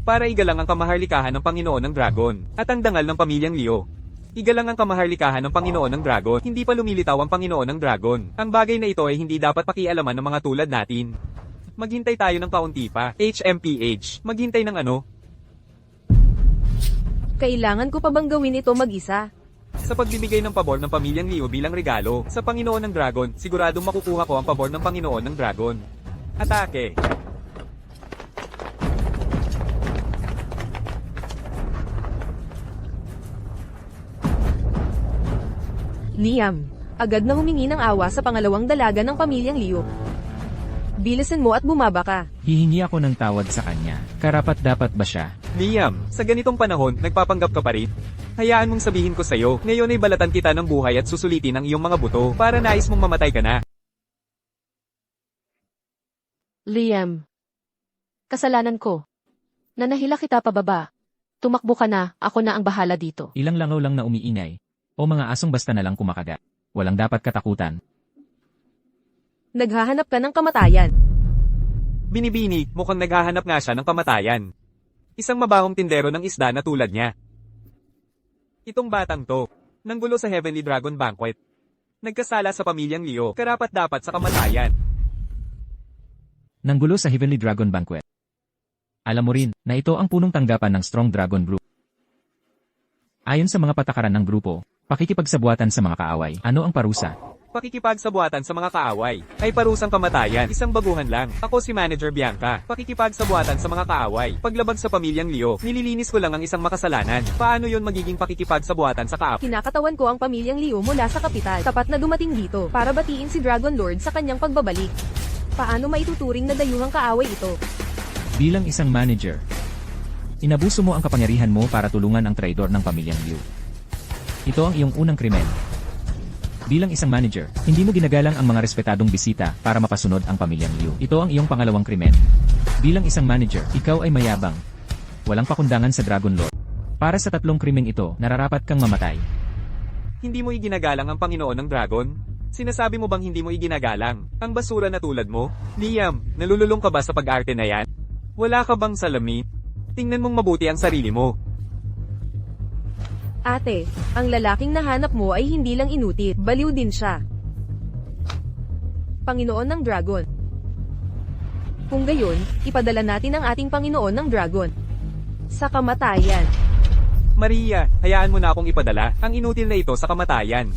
Para igalang ang kamaharlikahan ng Panginoon ng Dragon. At ang dangal ng pamilyang Liu. Igalang ang kamaharlikahan ng Panginoon ng Dragon. Hindi pa lumilitaw ang Panginoon ng Dragon. Ang bagay na ito ay hindi dapat pakialaman ng mga tulad natin. Maghintay tayo ng kaunti pa. HMPH. Maghintay ng ano? Kailangan ko pa bang gawin ito mag-isa? Sa pagbibigay ng pabor ng pamilyang Liu bilang regalo sa Panginoon ng Dragon, siguradong makukuha ko ang pabor ng Panginoon ng Dragon. Atake! Liam, agad na humingi ng awa sa pangalawang dalaga ng pamilyang Liu. Bilisan mo at bumaba ka. Hihingi ako ng tawad sa kanya. Karapat-dapat ba siya? Liam, sa ganitong panahon, nagpapanggap ka pa rin? Hayaan mong sabihin ko sa'yo, ngayon ay balatan kita ng buhay at susulitin ang iyong mga buto para nais mong mamatay ka na. Liam. Kasalanan ko. Nanahila kita pababa. Tumakbo ka na, ako na ang bahala dito. Ilang langaw lang na umiingay. O mga asong basta na lang kumakagat. Walang dapat katakutan. Naghahanap ka ng kamatayan. Binibini, mukhang naghahanap nga siya ng kamatayan. Isang mabahong tindero ng isda na tulad niya. Itong batang to, nanggulo sa Heavenly Dragon Banquet. Nagkasala sa pamilyang Liu, karapat-dapat sa kamatayan. Nanggulo sa Heavenly Dragon Banquet. Alam mo rin, na ito ang punong tanggapan ng Strong Dragon Group. Ayon sa mga patakaran ng grupo, pakikipagsabuatan sa mga kaaway. Ano ang parusa? Pakikipagsabuatan sa mga kaaway ay parusang kamatayan. Isang baguhan lang. Ako si Manager Bianca. Pakikipagsabuatan sa mga kaaway. Paglabag sa pamilyang Liu, nililinis ko lang ang isang makasalanan. Paano yon magiging pakikipagsabuatan sa kaaway? Kinakatawan ko ang pamilyang Liu mula sa kapital. Tapat na dumating dito para batiin si Dragon Lord sa kanyang pagbabalik. Paano maituturing na dayuhang kaaway ito? Bilang isang manager, inabuso mo ang kapangyarihan mo para tulungan ang traidor ng pamilyang Liu. Ito ang iyong unang krimen. Bilang isang manager, hindi mo ginagalang ang mga respetadong bisita para mapasunod ang pamilyang Liu. Ito ang iyong pangalawang krimen. Bilang isang manager, ikaw ay mayabang. Walang pakundangan sa Dragon Lord. Para sa tatlong krimeng ito, nararapat kang mamatay. Hindi mo iginagalang ang Panginoon ng Dragon? Sinasabi mo bang hindi mo iginagalang ang basura na tulad mo? Liam, nalululong ka ba sa pag-arte na yan? Wala ka bang salamin? Tingnan mong mabuti ang sarili mo. Ate, ang lalaking nahanap mo ay hindi lang inutil, baliw din siya. Panginoon ng Dragon. Kung gayon, ipadala natin ang ating Panginoon ng Dragon sa kamatayan. Maria, hayaan mo na akong ipadala ang inutil na ito sa kamatayan.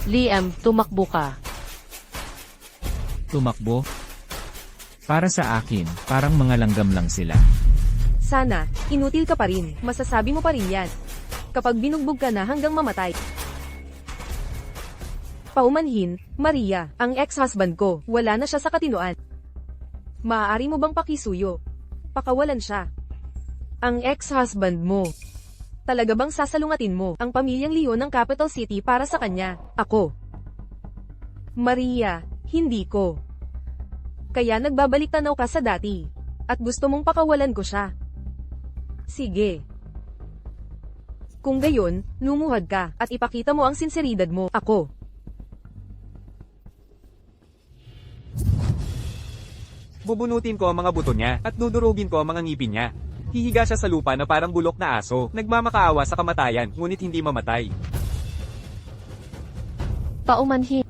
Liam, tumakbo ka. Tumakbo? Para sa akin, parang mga langgam lang sila. Sana, inutil ka pa rin. Masasabi mo pa rin yan. Kapag binugbog ka na hanggang mamatay. Paumanhin, Maria, ang ex-husband ko, wala na siya sa katinoan. Maaari mo bang pakisuyo? Pakawalan siya. Ang ex-husband mo. Talaga bang sasalungatin mo ang pamilyang Leo ng Capital City para sa kanya? Ako. Maria, hindi ko. Kaya nagbabalik tanaw ka sa dati. At gusto mong pakawalan ko siya. Sige. Kung gayon, lumuhad ka at ipakita mo ang sinseridad mo. Ako. Bubunutin ko ang mga buto niya at dudurugin ko ang mga ngipin niya. Hihiga siya sa lupa na parang bulok na aso, nagmamakaawa sa kamatayan, ngunit hindi mamatay. Paumanhin.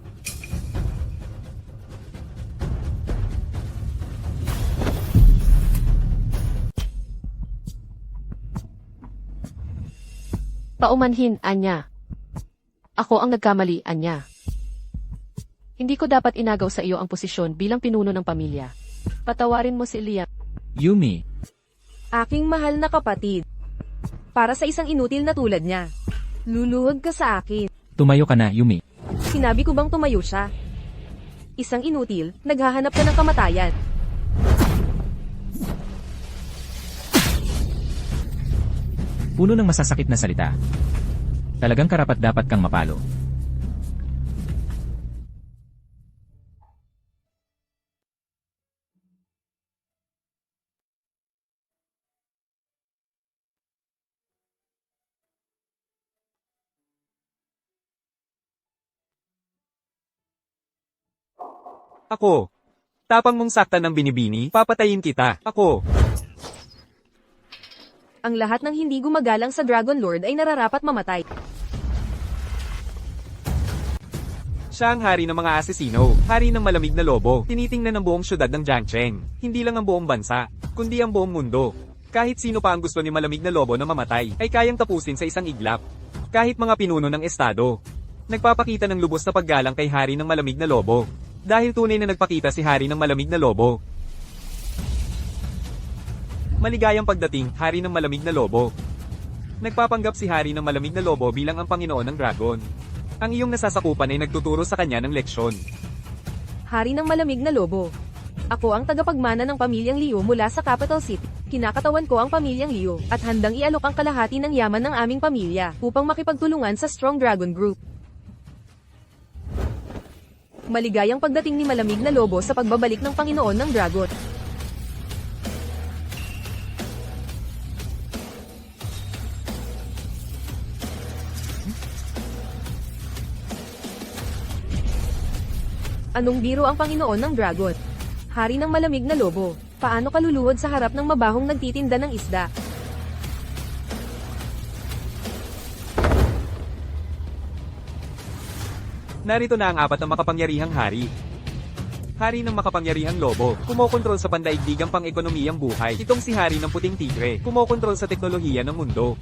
Paumanhin, Anya. Ako ang nagkamali, Anya. Hindi ko dapat inagaw sa iyo ang posisyon bilang pinuno ng pamilya. Patawarin mo si Liam. Yumi, Aking mahal na kapatid. Para sa isang inutil na tulad niya. Luluhod ka sa akin. tumayo ka na, Yumi. Sinabi ko bang tumayo siya? Isang inutil, naghahanap ka ng kamatayan. Puno ng masasakit na salita. Talagang karapat-dapat kang mapalo. Ako. Tapang mong saktan ng binibini, papatayin kita. Ako. Ang lahat ng hindi gumagalang sa Dragon Lord ay nararapat mamatay. Siya ang hari ng mga asesino, hari ng malamig na lobo, tinitingnan ng buong syudad ng Jiangcheng. Hindi lang ang buong bansa, kundi ang buong mundo. Kahit sino pa ang gusto ni malamig na lobo na mamatay, ay kayang tapusin sa isang iglap. Kahit mga pinuno ng estado. Nagpapakita ng lubos na paggalang kay hari ng malamig na lobo. Dahil tunay na nagpakita si hari ng malamig na lobo. Maligayang pagdating, hari ng malamig na lobo. Nagpapanggap si hari ng malamig na lobo bilang ang Panginoon ng Dragon. Ang iyong nasasakupan ay nagtuturo sa kanya ng leksyon. Hari ng malamig na lobo. Ako ang tagapagmana ng pamilyang Liu mula sa Capital City. Kinakatawan ko ang pamilyang Liu at handang ialok ang kalahati ng yaman ng aming pamilya upang makipagtulungan sa Strong Dragon Group. Maligayang pagdating ni malamig na lobo sa pagbabalik ng Panginoon ng Dragon. Anong biro ang Panginoon ng Dragon? Hari ng malamig na lobo. Paano ka luluhod sa harap ng mabahong nagtitinda ng isda? Narito na ang apat na makapangyarihang hari. Hari ng makapangyarihang lobo, kumokontrol sa pandaigdigang pang-ekonomiyang buhay. Itong si hari ng puting tigre, kumokontrol sa teknolohiya ng mundo.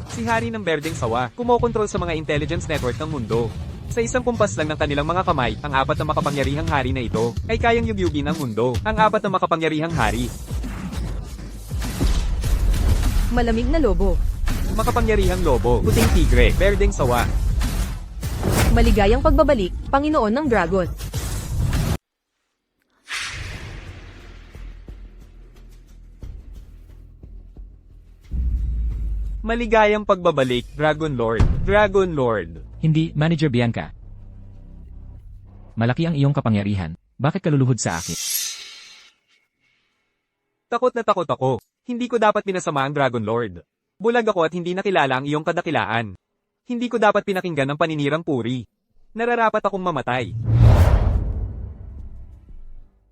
Si hari ng berdeng sawa, kumokontrol sa mga intelligence network ng mundo. Sa isang kumpas lang ng kanilang mga kamay, ang apat na makapangyarihang hari na ito, ay kayang yugyugin ang mundo. Ang apat na makapangyarihang hari. Malamig na lobo. Makapangyarihang lobo, puting tigre, berdeng sawa. Maligayang pagbabalik, Panginoon ng Dragon. Maligayang pagbabalik, Dragon Lord. Dragon Lord. Hindi, Manager Bianca. Malaki ang iyong kapangyarihan. Bakit ka luluhod sa akin? Takot na takot ako. Hindi ko dapat pinasama ang Dragon Lord. Bulag ako at hindi nakilala ang iyong kadakilaan. Hindi ko dapat pinakinggan ang paninirang puri. Nararapat akong mamatay.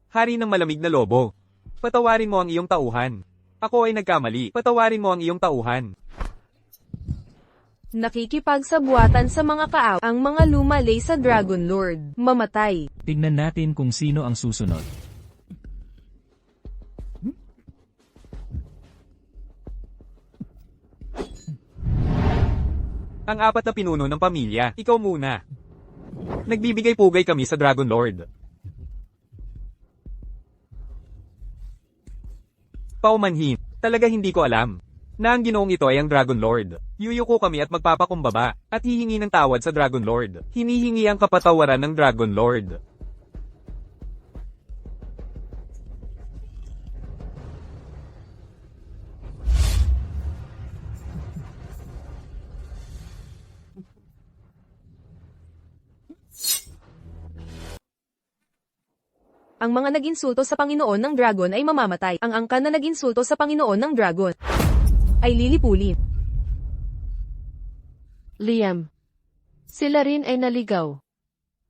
Hari ng malamig na lobo. Patawarin mo ang iyong tauhan. Ako ay nagkamali. Patawarin mo ang iyong tauhan. Nakikipagsabuatan sa mga kaaw ang mga lumalay sa Dragon Lord. Mamatay. Tignan natin kung sino ang susunod. Ang apat na pinuno ng pamilya. Ikaw muna. Nagbibigay-pugay kami sa Dragon Lord. Paumanhin, talaga hindi ko alam na ang ginoong ito ay ang Dragon Lord. Yuyuko kami at magpapakumbaba, at hihingi ng tawad sa Dragon Lord. Hinihingi ang kapatawaran ng Dragon Lord. Ang mga nag-insulto sa Panginoon ng Dragon ay mamamatay. Ang angkan na nag-insulto sa Panginoon ng Dragon ay lilipulin. Liam. Sila rin ay naligaw.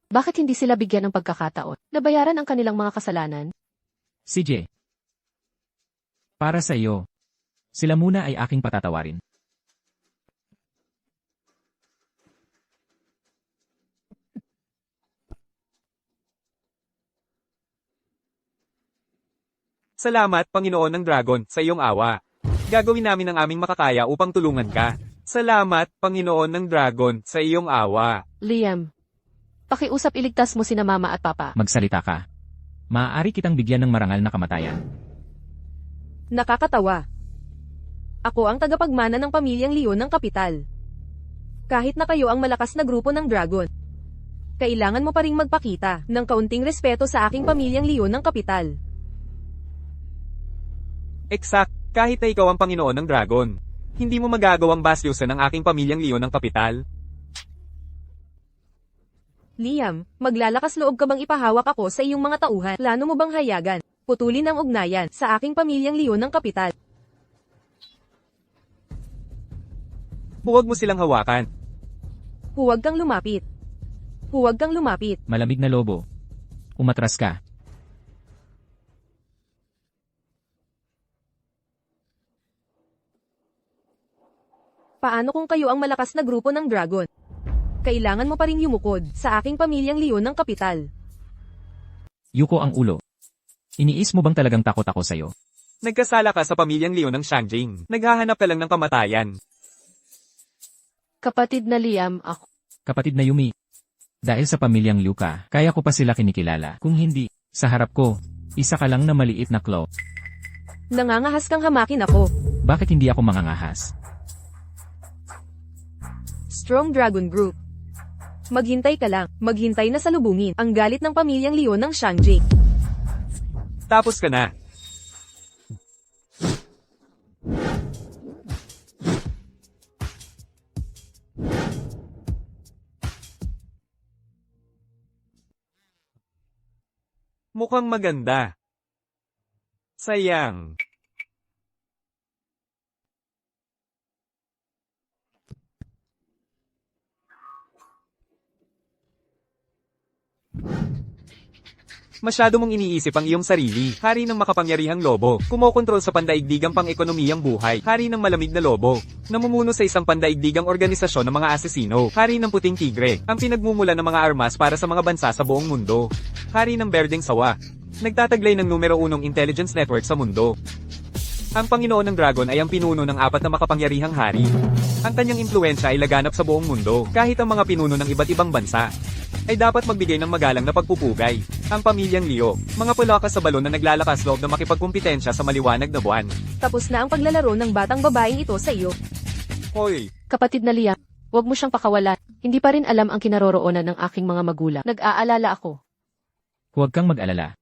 Bakit hindi sila bigyan ng pagkakataon? Nabayaran ang kanilang mga kasalanan? CJ. Para sa iyo. Sila muna ay aking patatawarin. Salamat, Panginoon ng Dragon, sa iyong awa. Gagawin namin ang aming makakaya upang tulungan ka. Salamat, Panginoon ng Dragon, sa iyong awa. Liam. Pakiusap iligtas mo sina mama at papa. Magsalita ka. Maaari kitang bigyan ng marangal na kamatayan. Nakakatawa. Ako ang tagapagmana ng pamilyang Leon ng kapital. Kahit na kayo ang malakas na grupo ng Dragon, kailangan mo pa ring magpakita ng kaunting respeto sa aking pamilyang Leon ng kapital. Exact, kahit na ikaw ang Panginoon ng Dragon. Hindi mo magagawang bastyusan ang aking pamilyang Leon ng kapital. Liam, maglalakas loob ka bang ipahawak ako sa iyong mga tauhan? Plano mo bang hayagan, putulin ang ugnayan sa aking pamilyang Leon ng kapital? Huwag mo silang hawakan. Huwag kang lumapit. Huwag kang lumapit. Malamig na lobo. Umatras ka. Paano kung kayo ang malakas na grupo ng Dragon? Kailangan mo pa ring yumukod sa aking pamilyang Leon ng kapital. Yuko ang ulo. Iniis mo bang talagang takot ako sa'yo? Nagkasala ka sa pamilyang Leon ng Shangjing. Naghahanap ka lang ng kamatayan. Kapatid na Liam, ako. Kapatid na Yumi. Dahil sa pamilyang Liu ka, kaya ko pa sila kinikilala. Kung hindi, sa harap ko, isa ka lang na maliit na claw. Nangangahas kang hamakin ako. Bakit hindi ako mangangahas? Strong Dragon Group. Maghintay ka lang, maghintay na salubungin ang galit ng pamilyang Leon ng Shangjing. Tapos ka na. Mukhang maganda. Sayang. Masyado mong iniisip ang iyong sarili. Hari ng makapangyarihang lobo, kumokontrol sa pandaigdigang pang-ekonomiyang buhay. Hari ng malamig na lobo, namumuno sa isang pandaigdigang organisasyon ng mga asesino. Hari ng puting tigre, ang pinagmumula ng mga armas para sa mga bansa sa buong mundo. Hari ng berdeng sawa, nagtataglay ng numero 1 intelligence network sa mundo. Ang Panginoon ng Dragon ay ang pinuno ng 4 na makapangyarihang hari. Ang kanyang impluensya ay laganap sa buong mundo, kahit ang mga pinuno ng iba't ibang bansa ay dapat magbigay ng magalang na pagpupugay. Ang pamilyang Leo, mga pulakas sa balon na naglalakas loob na makipagkumpitensya sa maliwanag na buwan. Tapos na ang paglalaro ng batang babaeng ito sa iyo. Hoy, Kapatid na Liam, huwag mo siyang pakawalan. Hindi pa rin alam ang kinaroroonan ng aking mga magulang. Nag-aalala ako. Huwag kang mag-alala.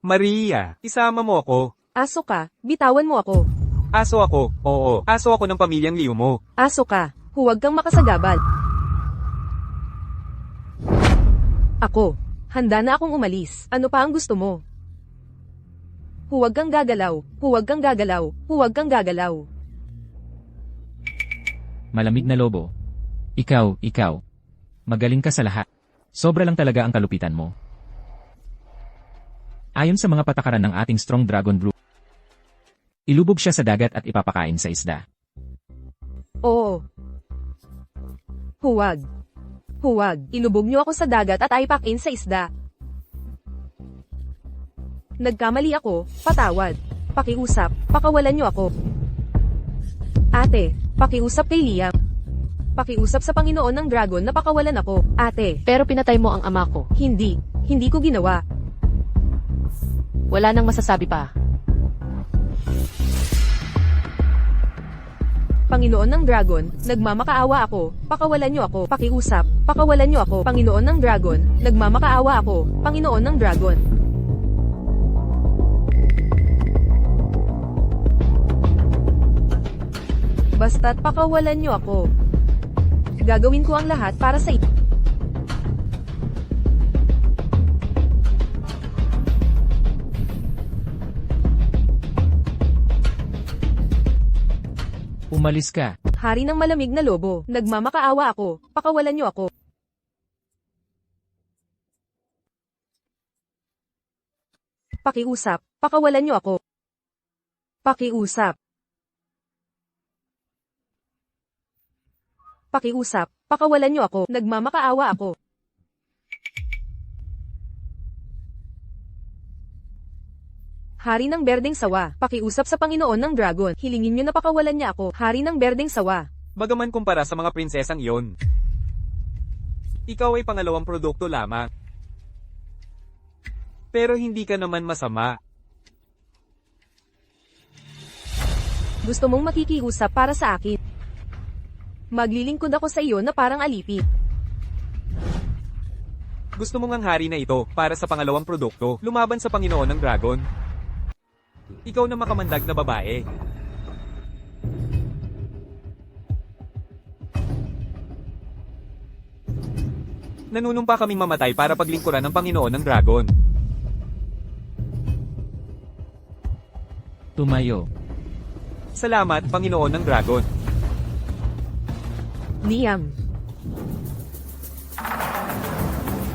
Maria, isama mo ako. Aso ka, bitawan mo ako. Aso ako, oo, aso ako ng pamilyang Leo mo. Aso ka, huwag kang makasagabal. Ako, handa na akong umalis. Ano pa ang gusto mo? Huwag kang gagalaw, huwag kang gagalaw, huwag kang gagalaw. Malamig na lobo. Ikaw. Magaling ka sa lahat. Sobra lang talaga ang kalupitan mo. Ayon sa mga patakaran ng ating Strong Dragon Group, ilubog siya sa dagat at ipapakain sa isda. Oo. Huwag. Huwag, ilubog niyo ako sa dagat at aipakin sa isda. Nagkamali ako, patawad. Pakiusap, pakawalan niyo ako. Ate, pakiusap kay Liam. Pakiusap sa Panginoon ng Dragon na pakawalan ako, ate. Pero pinatay mo ang ama ko. Hindi. Hindi ko ginawa. Wala nang masasabi pa. Panginoon ng Dragon, nagmamakaawa ako, pakawalan niyo ako. Pakiusap, pakawalan niyo ako. Panginoon ng Dragon, nagmamakaawa ako, Panginoon ng Dragon. Basta't pakawalan niyo ako. Gagawin ko ang lahat para sa inyo. Umalis ka. Hari ng malamig na lobo, nagmamakaawa ako, pakawalan niyo ako. Pakiusap, pakawalan niyo ako. Pakiusap. Pakiusap, pakawalan niyo ako, nagmamakaawa ako. Hari ng Berdeng Sawa, pakiusap sa Panginoon ng Dragon, hilingin niyo na pakawalan niya ako, Hari ng Berdeng Sawa. Bagaman kumpara sa mga prinsesang iyon. Ikaw ay pangalawang produkto lamang. Pero hindi ka naman masama. Gusto mong makikiusap para sa akin. Maglilingkod ako sa iyo na parang alipin. Gusto mong ang hari na ito para sa pangalawang produkto, lumaban sa Panginoon ng Dragon. Ikaw na makamandag na babae. Nanunumpa kaming mamatay para paglingkuran ng Panginoon ng Dragon. Tumayo. Salamat, Panginoon ng Dragon. Niam.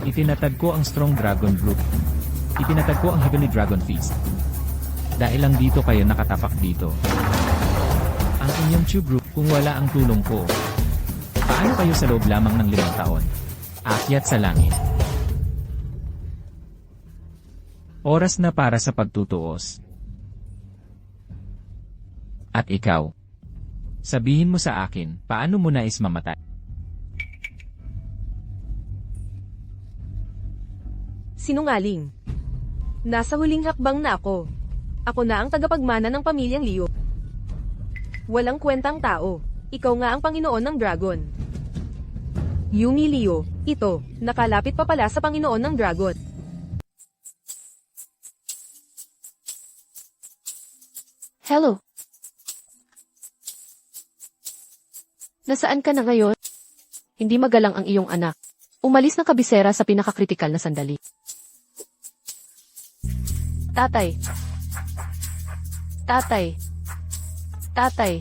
Itinatag ko ang Strong Dragon Group. Itinatag ko ang Heavenly Dragon Feast. Dahil lang dito kayo nakatapak dito. Ang inyong Chu Group kung wala ang tulong ko. Paano kayo sa loob lamang ng 5 taon? Akyat sa langit. Oras na para sa pagtutuos. At ikaw, sabihin mo sa akin, paano mo nais mamatay? Sinungaling. Nasa huling hakbang na ako. Ako na ang tagapagmana ng pamilyang Liu. Walang kwentang tao. Ikaw nga ang Panginoon ng Dragon. Yumi Liu, ito, nakalapit pa pala sa Panginoon ng Dragon. Hello? Nasaan ka na ngayon? Hindi magalang ang iyong anak. Umalis ng kabisera sa pinakakritikal na sandali. Tatay. Tatay. Tatay.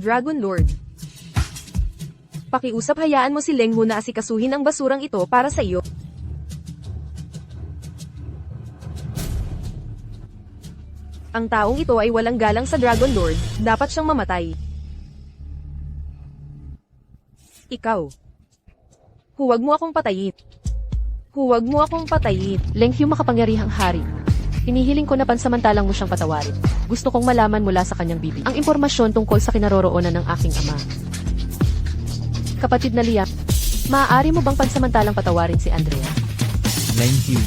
Dragon Lord. Pakiusap, hayaan mo si Leng Hu na asikasuhin ang basurang ito para sa iyo. Ang taong ito ay walang galang sa Dragon Lord, dapat siyang mamatay. Ikaw. Huwag mo akong patayin. Huwag mo akong patayin. Leng Hu, makapangyarihang hari. Hinihiling ko na pansamantalang mo siyang patawarin. Gusto kong malaman mula sa kanyang bibig ang impormasyon tungkol sa kinaroroonan ng aking ama. Kapatid na Liam, maaari mo bang pansamantalang patawarin si Andrea? Thank you.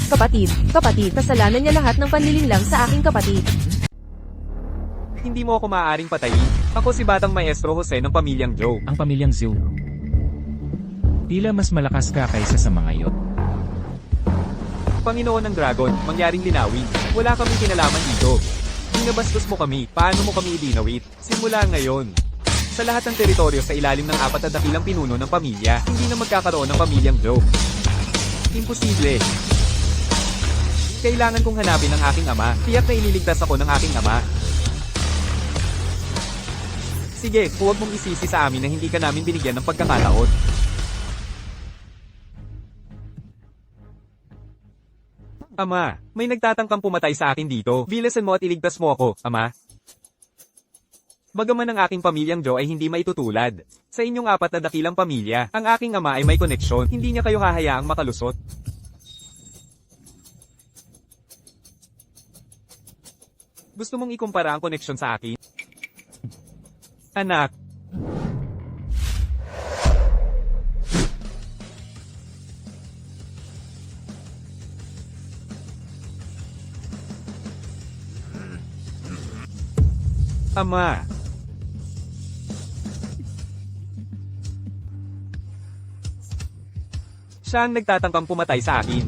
Kapatid, kasalanan niya lahat ng panlilinlang sa aking kapatid. Hindi mo ako maaaring patayin. Ako si Batang Maestro Jose ng pamilyang Zhou. Ang pamilyang Zhou. Tila mas malakas ka kaysa sa mga iyon. Panginoon ng Dragon, mangyaring linawin. Wala kaming kinalaman dito. Binabastos mo kami, paano mo kami idinawit? Simula ngayon. Sa lahat ng teritoryo sa ilalim ng 4 na dakilang pinuno ng pamilya, hindi na magkakaroon ng pamilyang Zhou. Imposible. Kailangan kong hanapin ang aking ama, tiyak na ililigtas ako ng aking ama. Sige, huwag mong isisi sa amin na hindi ka namin binigyan ng pagkakataon. Ama, may nagtatangkang pumatay sa akin dito. Bilisan mo at iligtas mo ako, Ama. Bagaman ang aking pamilyang Joe ay hindi maitutulad. Sa inyong 4 na dakilang pamilya, ang aking ama ay may koneksyon. Hindi niya kayo hahayaang makalusot. Gusto mong ikumpara ang koneksyon sa akin? Anak. Ama. Siya ang nagtatangkang pumatay sa akin.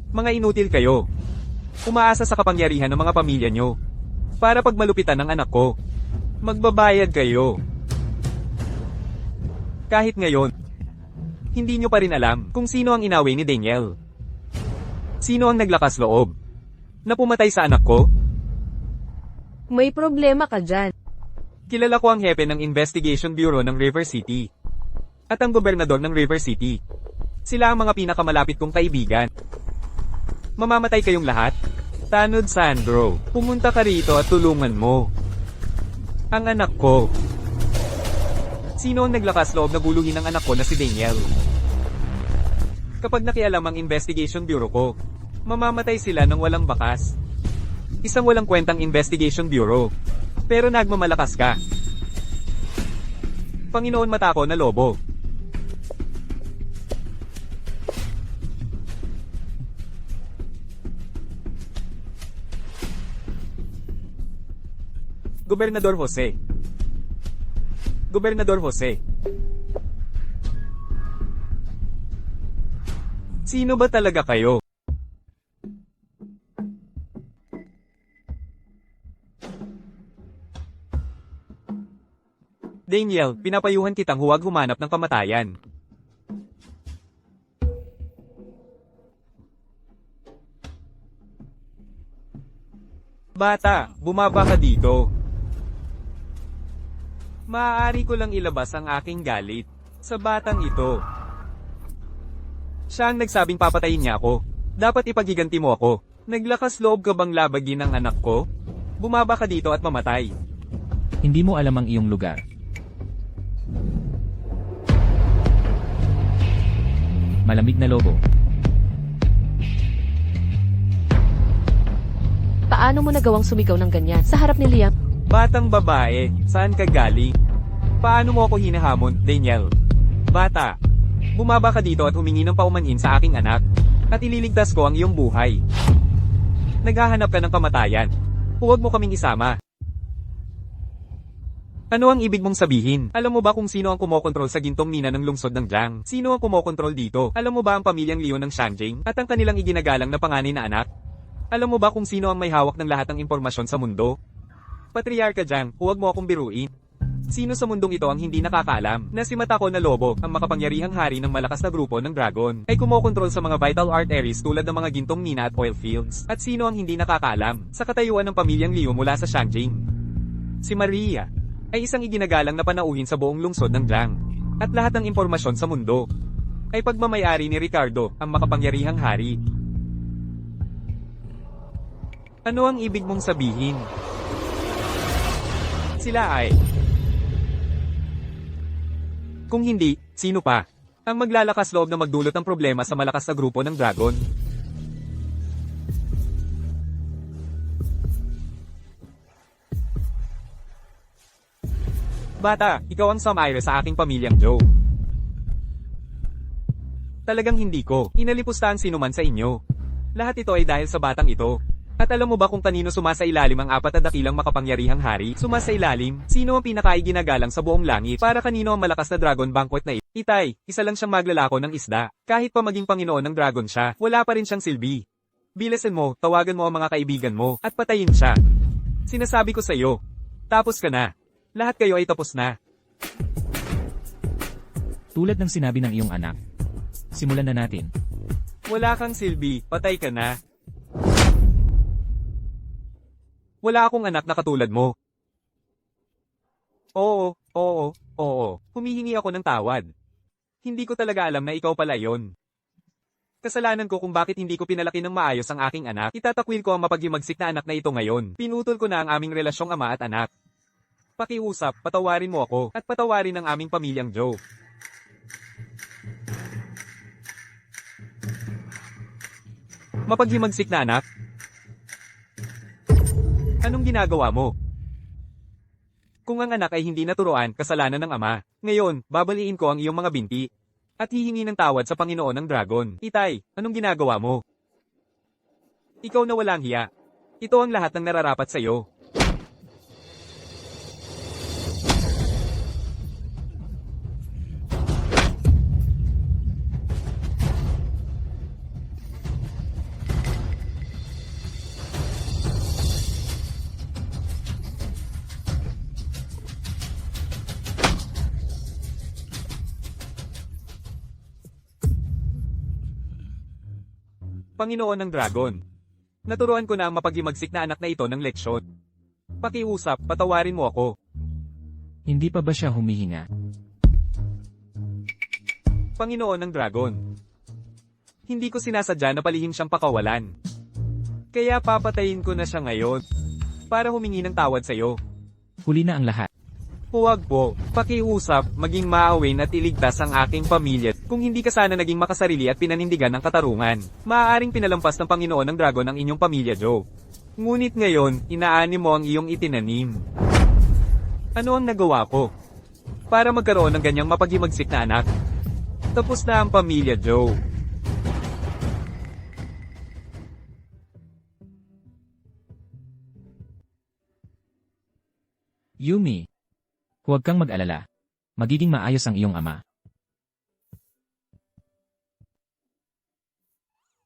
Mga inutil kayo. Umaasa sa kapangyarihan ng mga pamilya nyo. Para pagmalupitan ng anak ko. Magbabayad kayo. Kahit ngayon, hindi nyo pa rin alam kung sino ang inaway ni Daniel. Sino ang naglakas loob na pumatay sa anak ko? May problema ka dyan. Kilala ko ang hepe ng Investigation Bureau ng River City. At ang gobernador ng River City. Sila ang mga pinakamalapit kong kaibigan. Mamamatay kayong lahat? Tanod Sandro, pumunta ka rito at tulungan mo ang anak ko. Sino ang naglakas loob na guluhin ang anak ko na si Daniel? Kapag nakialam ang Investigation Bureau ko, mamamatay sila ng walang bakas. Isang walang kwentang Investigation Bureau. Pero nagmamalakas ka. Panginoon Matako na Lobo. Gobernador Jose. Gobernador Jose. Sino ba talaga kayo? Daniel, pinapayuhan kitang huwag humanap ng kamatayan. Bata, bumaba ka dito. Maaari ko lang ilabas ang aking galit sa batang ito. Siya ang nagsabing papatayin niya ako. Dapat ipaghiganti mo ako. Naglakas loob ka bang labagin ang anak ko? Bumaba ka dito at mamatay. Hindi mo alam ang iyong lugar. Malamig na lobo. Paano mo nagawang sumigaw ng ganyan sa harap ni Liam? Batang babae, saan ka galing? Paano mo ako hinahamon, Daniel? Bata, bumaba ka dito at humingi ng paumanhin sa aking anak. At ililigtas ko ang iyong buhay. Naghahanap ka ng kamatayan. Huwag mo kaming isama. Ano ang ibig mong sabihin? Alam mo ba kung sino ang kumokontrol sa gintong mina ng lungsod ng Jiang? Sino ang kumokontrol dito? Alam mo ba ang pamilyang Leon ng Shangjing? At ang kanilang iginagalang na panganay na anak? Alam mo ba kung sino ang may hawak ng lahat ng impormasyon sa mundo? Patriarka Jiang, huwag mo akong biruin. Sino sa mundong ito ang hindi nakakaalam na si Matako na Lobo, ang makapangyarihang hari ng malakas na grupo ng Dragon, ay kumokontrol sa mga vital arteries tulad ng mga gintong mina at oil fields? At sino ang hindi nakakaalam sa katayuan ng pamilyang Liu mula sa Shangjing? Si Maria ay isang iginagalang na panauhin sa buong lungsod ng Jiang. At lahat ng impormasyon sa mundo ay pagmamayari ni Ricardo, ang makapangyarihang hari. Ano ang ibig mong sabihin? Sila ay... Kung hindi, sino pa ang maglalakas loob na magdulot ng problema sa malakas na grupo ng Dragon? Bata, ikaw ang sumire sa aking pamilyang Joe. Talagang hindi ko inalipusta ang sinuman sa inyo. Lahat ito ay dahil sa batang ito. At alam mo ba kung kanino sumasailalim ang 4 na dakilang makapangyarihang hari? Sumasailalim? Sino ang pinakaiginagalang sa buong langit? Para kanino ang malakas na dragon banquet na ito? Itay, isa lang siyang maglalako ng isda. Kahit pa maging panginoon ng dragon siya, wala pa rin siyang silbi. Bilisan mo, tawagan mo ang mga kaibigan mo, at patayin siya. Sinasabi ko sa iyo, tapos ka na. Lahat kayo ay tapos na. Tulad ng sinabi ng iyong anak. Simulan na natin. Wala kang silbi, patay ka na. Wala akong anak na katulad mo. Oo, Oo, humihingi ako ng tawad. Hindi ko talaga alam na ikaw pala yon. Kasalanan ko kung bakit hindi ko pinalaki ng maayos ang aking anak. Itatakwil ko ang mapaghimagsik na anak na ito ngayon. Pinutol ko na ang aming relasyong ama at anak. Pakiusap, patawarin mo ako, at patawarin ang aming pamilyang Joe. Mapaghimagsik na anak? Anong ginagawa mo? Kung ang anak ay hindi naturuan, kasalanan ng ama. Ngayon, babaliin ko ang iyong mga binti. At hihingi ng tawad sa Panginoon ng Dragon. Itay, anong ginagawa mo? Ikaw na walang hiya. Ito ang lahat ng nararapat sa iyo. Panginoon ng Dragon. Naturuan ko na ang mapaghimagsik na anak na ito ng leksyon. Pakiusap, patawarin mo ako. Hindi pa ba siya humihinga? Panginoon ng Dragon. Hindi ko sinasadya na palihim siyang pakawalan. Kaya papatayin ko na siya ngayon. Para humingi ng tawad sa iyo. Huli na ang lahat. Huwag po, pakiusap, maging maawin at iligtas ang aking pamilya. Kung hindi ka sana naging makasarili at pinanindigan ng katarungan, maaaring pinalampas ng Panginoon ng Dragon ang inyong pamilya, Joe. Ngunit ngayon, inaani mo ang iyong itinanim. Ano ang nagawa ko? Para magkaroon ng ganyang mapaghimagsik na anak. Tapos na ang pamilya, Joe. Yumi. Huwag kang mag-alala. Magiging maayos ang iyong ama.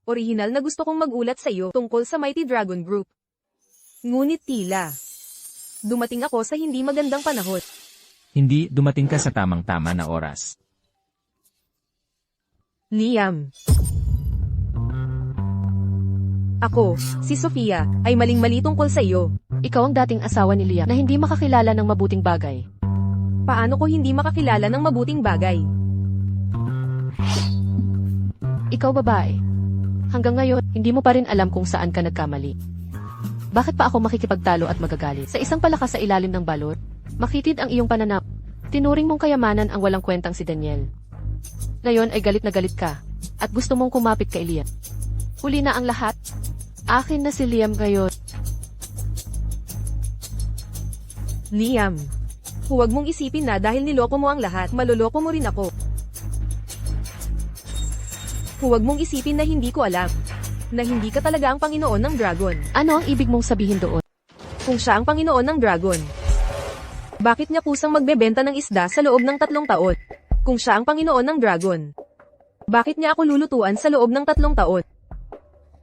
Orihinal na gusto kong magulat sa iyo tungkol sa Mighty Dragon Group. Ngunit tila. Dumating ako sa hindi magandang panahon. Hindi, dumating ka sa tamang-tama na oras. Liam. Ako, si Sofia, ay maling-mali tungkol sa iyo. Ikaw ang dating asawa ni Liam na hindi makakilala ng mabuting bagay. Paano ko hindi makakilala ng mabuting bagay? Ikaw babae. Hanggang ngayon, hindi mo pa rin alam kung saan ka nagkamali. Bakit pa ako makikipagtalo at magagalit? Sa isang palakas sa ilalim ng balot, makitid ang iyong pananaw. Tinuring mong kayamanan ang walang kwentang si Daniel. Ngayon ay galit na galit ka, at gusto mong kumapit kay Liam. Huli na ang lahat. Akin na si Liam ngayon. Liam. Huwag mong isipin na dahil niloko mo ang lahat, maluloko mo rin ako. Huwag mong isipin na hindi ko alam. Na hindi ka talaga ang Panginoon ng Dragon. Ano ang ibig mong sabihin doon? Kung siya ang Panginoon ng Dragon, bakit niya kusang magbebenta ng isda sa loob ng 3 taon? Kung siya ang Panginoon ng Dragon, bakit niya ako lulutuan sa loob ng 3 taon?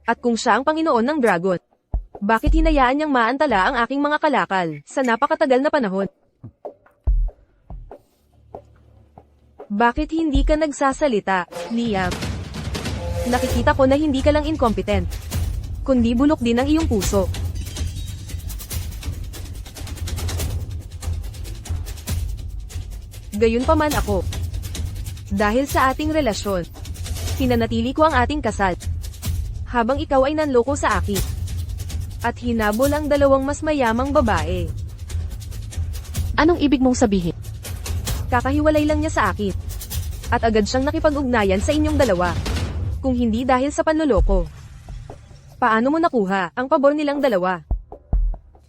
At kung siya ang Panginoon ng Dragon, bakit hinayaan niyang maantala ang aking mga kalakal sa napakatagal na panahon? Bakit hindi ka nagsasalita, Liam? Nakikita ko na hindi ka lang incompetent, kundi bulok din ang iyong puso. Gayunpaman ako. Dahil sa ating relasyon, pinanatili ko ang ating kasal. Habang ikaw ay nanloko sa akin. At hinabol ang 2 mas mayamang babae. Anong ibig mong sabihin? Kakahiwalay lang niya sa akin. At agad siyang nakipag-ugnayan sa inyong 2. Kung hindi dahil sa panloloko. Paano mo nakuha ang pabor nilang 2?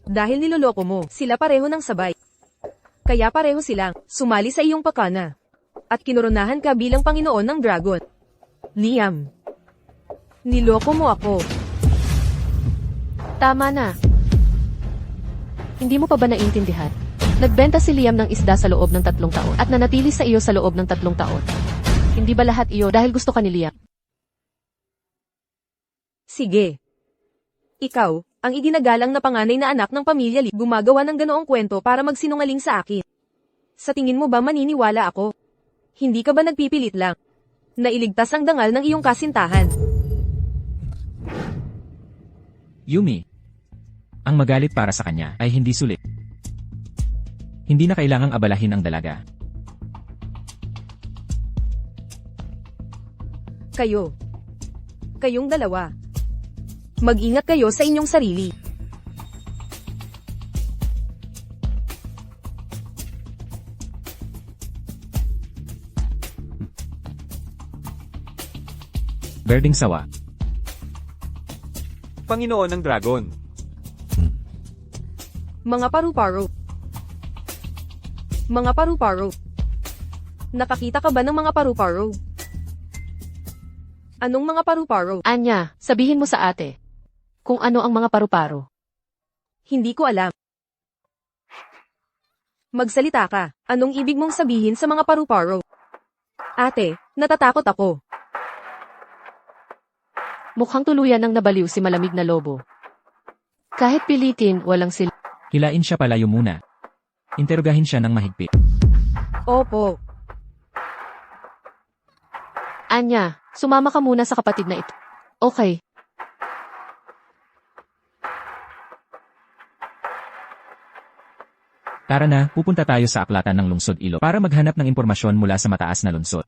Dahil niloloko mo, sila pareho ng sabay. Kaya pareho silang sumali sa iyong pakana. At kinoronahan ka bilang Panginoon ng Dragon. Liam. Niloko mo ako. Tama na. Hindi mo pa ba naiintindihan? Nagbenta si Liam ng isda sa loob ng 3 taon at nanatili sa iyo sa loob ng 3 taon. Hindi ba lahat iyo dahil gusto ka ni Liam? Sige. Ikaw, ang iginagalang na panganay na anak ng pamilya Lee, gumagawa ng ganoong kwento para magsinungaling sa akin. Sa tingin mo ba maniniwala ako? Hindi ka ba nagpipilit lang? Nailigtas ang dangal ng iyong kasintahan. Yumi. Ang magalit para sa kanya ay hindi sulit. Hindi na kailangang abalahin ang dalaga. Kayong dalawa. Mag-ingat kayo sa inyong sarili. Berding sawa. Panginoon ng Dragon. Mga paru-paro. Mga paru-paro. Nakakita ka ba ng mga paru-paro? Anong mga paru-paro? Anya, sabihin mo sa ate. Kung ano ang mga paru-paro. Hindi ko alam. Magsalita ka. Anong ibig mong sabihin sa mga paru-paro? Ate, natatakot ako. Mukhang tuluyan ng nabaliw si malamig na lobo. Kahit pilitin, walang sila. Hilain siya palayo muna. Interogahin siya ng mahigpit. Opo. Anya, sumama ka muna sa kapatid na ito. Okay. Tara na, pupunta tayo sa aklatan ng lungsod Ilo para maghanap ng impormasyon mula sa mataas na lungsod.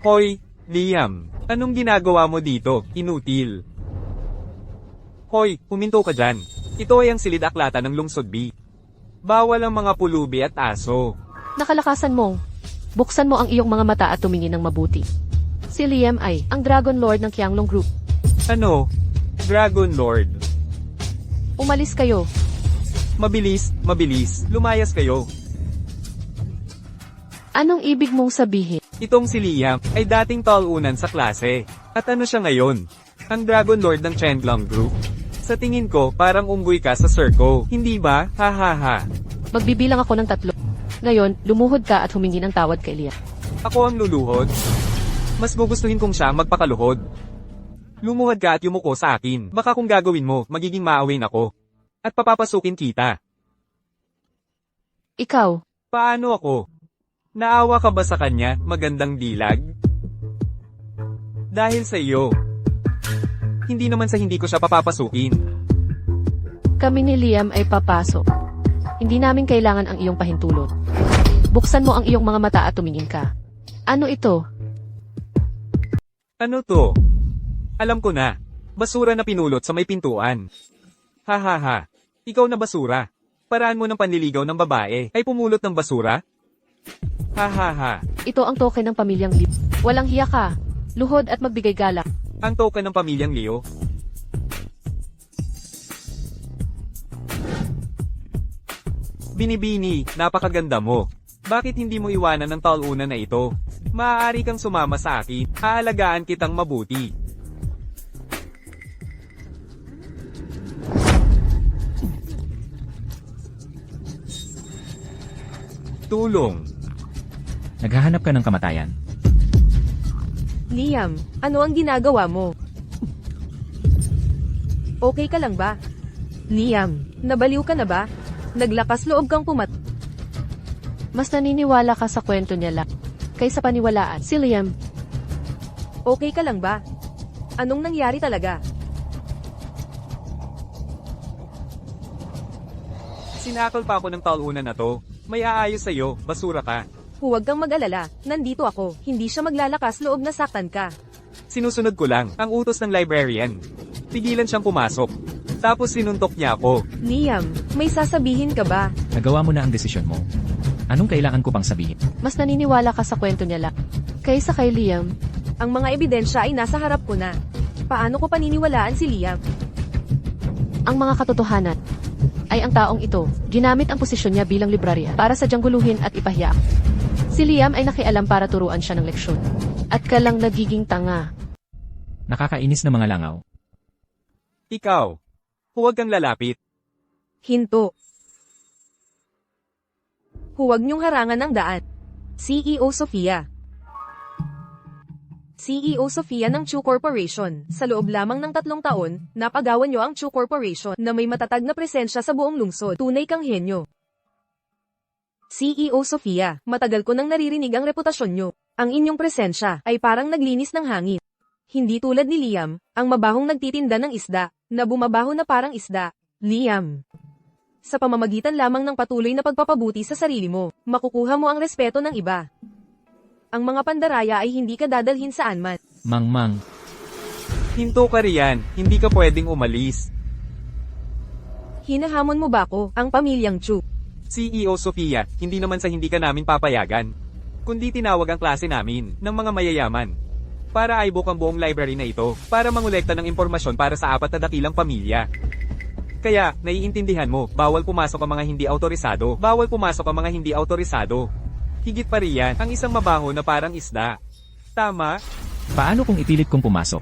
Hoy, Liam, anong ginagawa mo dito? Inutil. Hoy, huminto ka dyan. Ito ay ang silid aklatan ng lungsod B. Bawal ang mga pulubi at aso. Nakalakasan mo. Buksan mo ang iyong mga mata at tumingin ng mabuti. Si Liam ay ang Dragon Lord ng Qianglong Group. Ano? Dragon Lord. Umalis kayo. Mabilis, mabilis. Lumayas kayo. Anong ibig mong sabihin? Itong si Liam ay dating talunan sa klase. At ano siya ngayon? Ang Dragon Lord ng Qianglong Group. Sa tingin ko, parang unggoy ka sa circo. Hindi ba? Ha ha ha. Magbibilang ako ng 3. Ngayon, lumuhod ka at humingi ng tawad kay Liam. Ako ang luluhod. Mas gugustuhin kong siya magpakaluhod. Lumuhod ka at yumuko sa akin. Baka kung gagawin mo, magiging maawin ako. At papapasukin kita. Ikaw, Paano ako? Naawa ka ba sa kanya, magandang dilag? Dahil sa iyo. Hindi naman sa hindi ko siya papapasukin. kami ni Liam ay papasok. Hindi namin kailangan ang iyong pahintulot. Buksan mo ang iyong mga mata at tumingin ka. Ano ito? Ano to? Alam ko na. Basura na pinulot sa may pintuan. Ha ha ha. Ikaw na basura. Paraan mo ng panliligaw ng babae ay pumulot ng basura? Ha ha ha. Ito ang token ng pamilyang Liam. Walang hiya ka. Luhod at magbigay galak. Ang token ng pamilyang Leo. Binibini, napakaganda mo. Bakit hindi mo iwanan ng talunan na ito? Maaari kang sumama sa akin. Aalagaan kitang mabuti. Tulong. Naghahanap ka ng kamatayan. Liam, ano ang ginagawa mo? Okay ka lang ba? Liam, nabaliw ka na ba? Naglakas loob kang Mas naniniwala ka sa kwento niya lang. Kaysa paniwalaan. Si Liam, Okay ka lang ba? Anong nangyari talaga? Sinakal pa ako ng talunan na to. May aayos sa'yo, basura ka. Huwag kang mag-alala, nandito ako. Hindi siya maglalakas loob na saktan ka. Sinusunod ko lang ang utos ng librarian. Pigilan siyang pumasok. Tapos sinuntok niya ako. Liam, may sasabihin ka ba? Nagawa mo na ang desisyon mo. Anong kailangan ko pang sabihin? mas naniniwala ka sa kwento niya lang. Kaysa kay Liam, Ang mga ebidensya ay nasa harap ko na. Paano ko paniniwalaan si Liam? ang mga katotohanan ay ang taong ito. Ginamit ang posisyon niya bilang librarian para sadyang guluhin at ipahiya. Si Liam ay nakialam para turuan siya ng leksyon. At ka lang nagiging tanga. Nakakainis na mga langaw. Ikaw. Huwag kang lalapit. Hinto. Huwag niyong harangan ang daan. CEO Sofia. CEO Sofia ng Chu Corporation. Sa loob lamang ng 3 taon, napagawan niyo ang Chu Corporation na may matatag na presensya sa buong lungsod. Tunay kang henyo. CEO Sofia, matagal ko nang naririnig ang reputasyon niyo. Ang inyong presensya ay parang naglinis ng hangin. Hindi tulad ni Liam, ang mabahong nagtitinda ng isda, na bumabaho na parang isda. Liam. Sa pamamagitan lamang ng patuloy na pagpapabuti sa sarili mo, makukuha mo ang respeto ng iba. Ang mga pandaraya ay hindi ka dadalhin saan man. Mang. Hinto ka riyan, hindi ka pwedeng umalis. Hinahamon mo ba ako, ang pamilyang Chu? CEO Sofia, hindi naman sa hindi ka namin papayagan. Kundi tinawag ang klase namin, ng mga mayayaman. Para i-book ang buong library na ito, para mangolekta ng impormasyon para sa 4 na dakilang pamilya. Kaya, naiintindihan mo, bawal pumasok ang mga hindi autorisado. Bawal pumasok ang mga hindi autorisado. Higit pa riyan, ang isang mabaho na parang isda. Tama? Paano kung ipilit kong pumasok?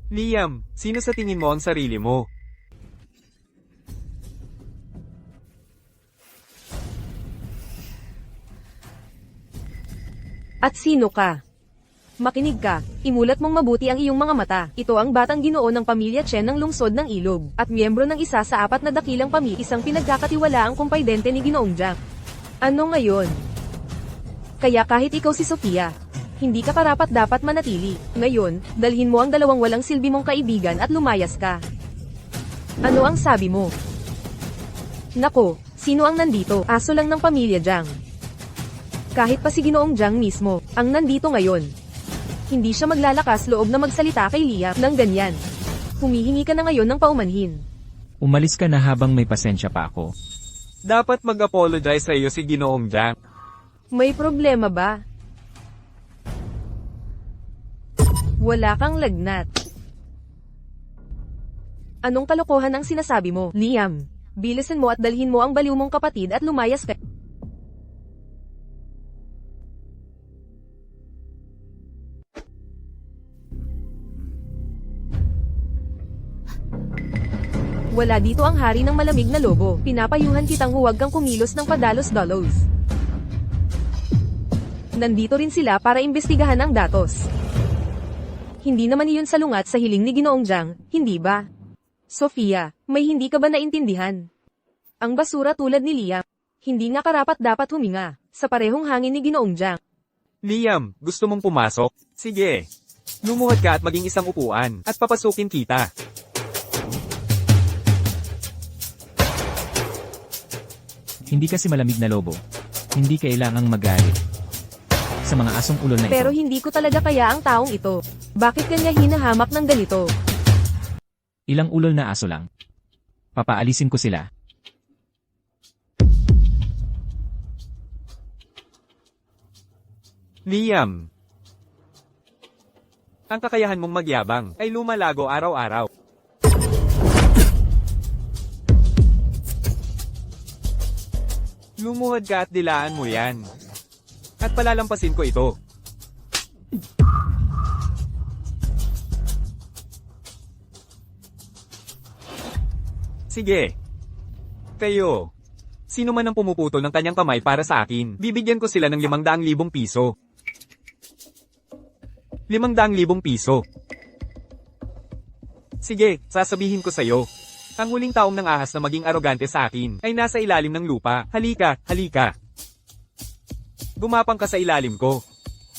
Liam, sino sa tingin mo ang sarili mo? At sino ka? Makinig ka, imulat mong mabuti ang iyong mga mata. Ito ang batang ginoo ng pamilya Chen ng lungsod ng Ilog, at miyembro ng isa sa 4 na dakilang pamilya, isang pinagkakatiwalaang kumpaydente ni Ginoong Jiang. Ano ngayon? Kaya kahit ikaw si Sofia, hindi ka karapat-dapat manatili. Ngayon, dalhin mo ang 2 walang silbi mong kaibigan at lumayas ka. Ano ang sabi mo? Nako, sino ang nandito? Aso lang ng pamilya Jiang. Kahit pa si Ginoong Jiang mismo, ang nandito ngayon. Hindi siya maglalakas loob na magsalita kay Liam ng ganyan. Humihingi ka na ngayon ng paumanhin. Umalis ka na habang may pasensya pa ako. Dapat mag-apologize sa iyo si Ginoong Jiang. May problema ba? Wala kang lagnat. Anong kalokohan ang sinasabi mo, Liam? Bilisan mo at dalhin mo ang baliw mong kapatid at lumayas ka. Wala dito ang hari ng malamig na lobo. Pinapayuhan kitang huwag kang kumilos ng padalos-dalos. Nandito rin sila para imbestigahan ang datos. Hindi naman iyon salungat sa hiling ni Ginoong Jiang, hindi ba? Sofia, may hindi ka ba naintindihan? Ang basura tulad ni Liam, hindi nga karapat-dapat huminga, sa parehong hangin ni Ginoong Jiang. Liam, gusto mong pumasok? Sige. Lumuhod ka at maging isang upuan, at papasukin kita. Hindi kasi malamig na lobo. Hindi kailangang magalit. Sa mga asong ulo na ito. Pero hindi ko talaga kaya ang taong ito. Bakit kanya hinahamak ng ganito? Ilang ulol na aso lang. Papaalisin ko sila. Liam. Ang kakayahan mong magyabang ay lumalago araw-araw. Lumuhod ka at dilaan mo yan. At palalampasin ko ito. Sige. Kayo. Sino man ang pumuputol ng kanyang kamay para sa akin, bibigyan ko sila ng 500,000 piso. 500,000 piso. Sige, sasabihin ko sa'yo. Ang huling taong nang ahas na maging arogante sa akin ay nasa ilalim ng lupa. Halika, halika. Gumapang ka sa ilalim ko.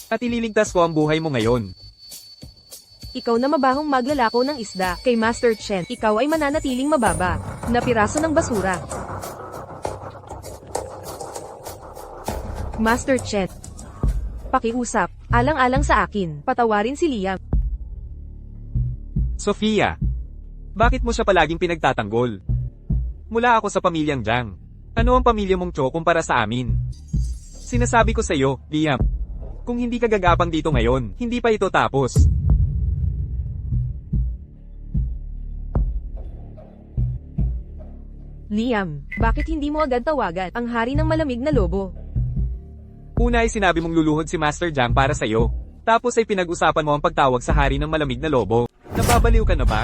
At ililigtas ko ang buhay mo ngayon. Ikaw na mabahong maglalako ng isda, kay Master Chen, ikaw ay mananatiling mababa, na piraso ng basura. Master Chen. Pakiusap, alang-alang sa akin, patawarin si Liam. Sofia. Bakit mo siya palaging pinagtatanggol? Mula ako sa pamilyang Jiang. Ano ang pamilya mong Cho kumpara sa amin? Sinasabi ko sa iyo, Liam. Kung hindi ka gagapang dito ngayon, hindi pa ito tapos. Liam, bakit hindi mo agad tawagan ang hari ng malamig na lobo? Una ay sinabi mong luluhod si Master Jiang para sa iyo. Tapos ay pinag-usapan mo ang pagtawag sa hari ng malamig na lobo. Nababaliw ka na ba?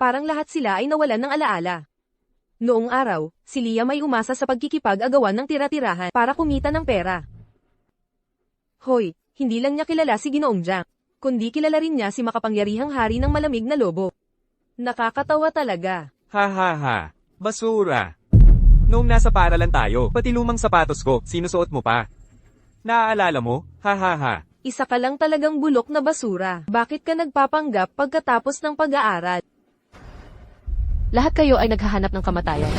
Parang lahat sila ay nawalan ng alaala. Noong araw, si Liam ay umasa sa pagkikipag-agawan ng tira-tirahan para kumita ng pera. Hoy, hindi lang niya kilala si Ginoong Jiang, kundi kilala rin niya si makapangyarihang hari ng malamig na lobo. Nakakatawa talaga. Ha ha ha. Basura. Noong nasa paaralan tayo, pati lumang sapatos ko, sinusuot mo pa. Naaalala mo? Ha ha ha. Isa ka lang talagang bulok na basura. Bakit ka nagpapanggap pagkatapos ng pag-aaral? Lahat kayo ay naghahanap ng kamatayan.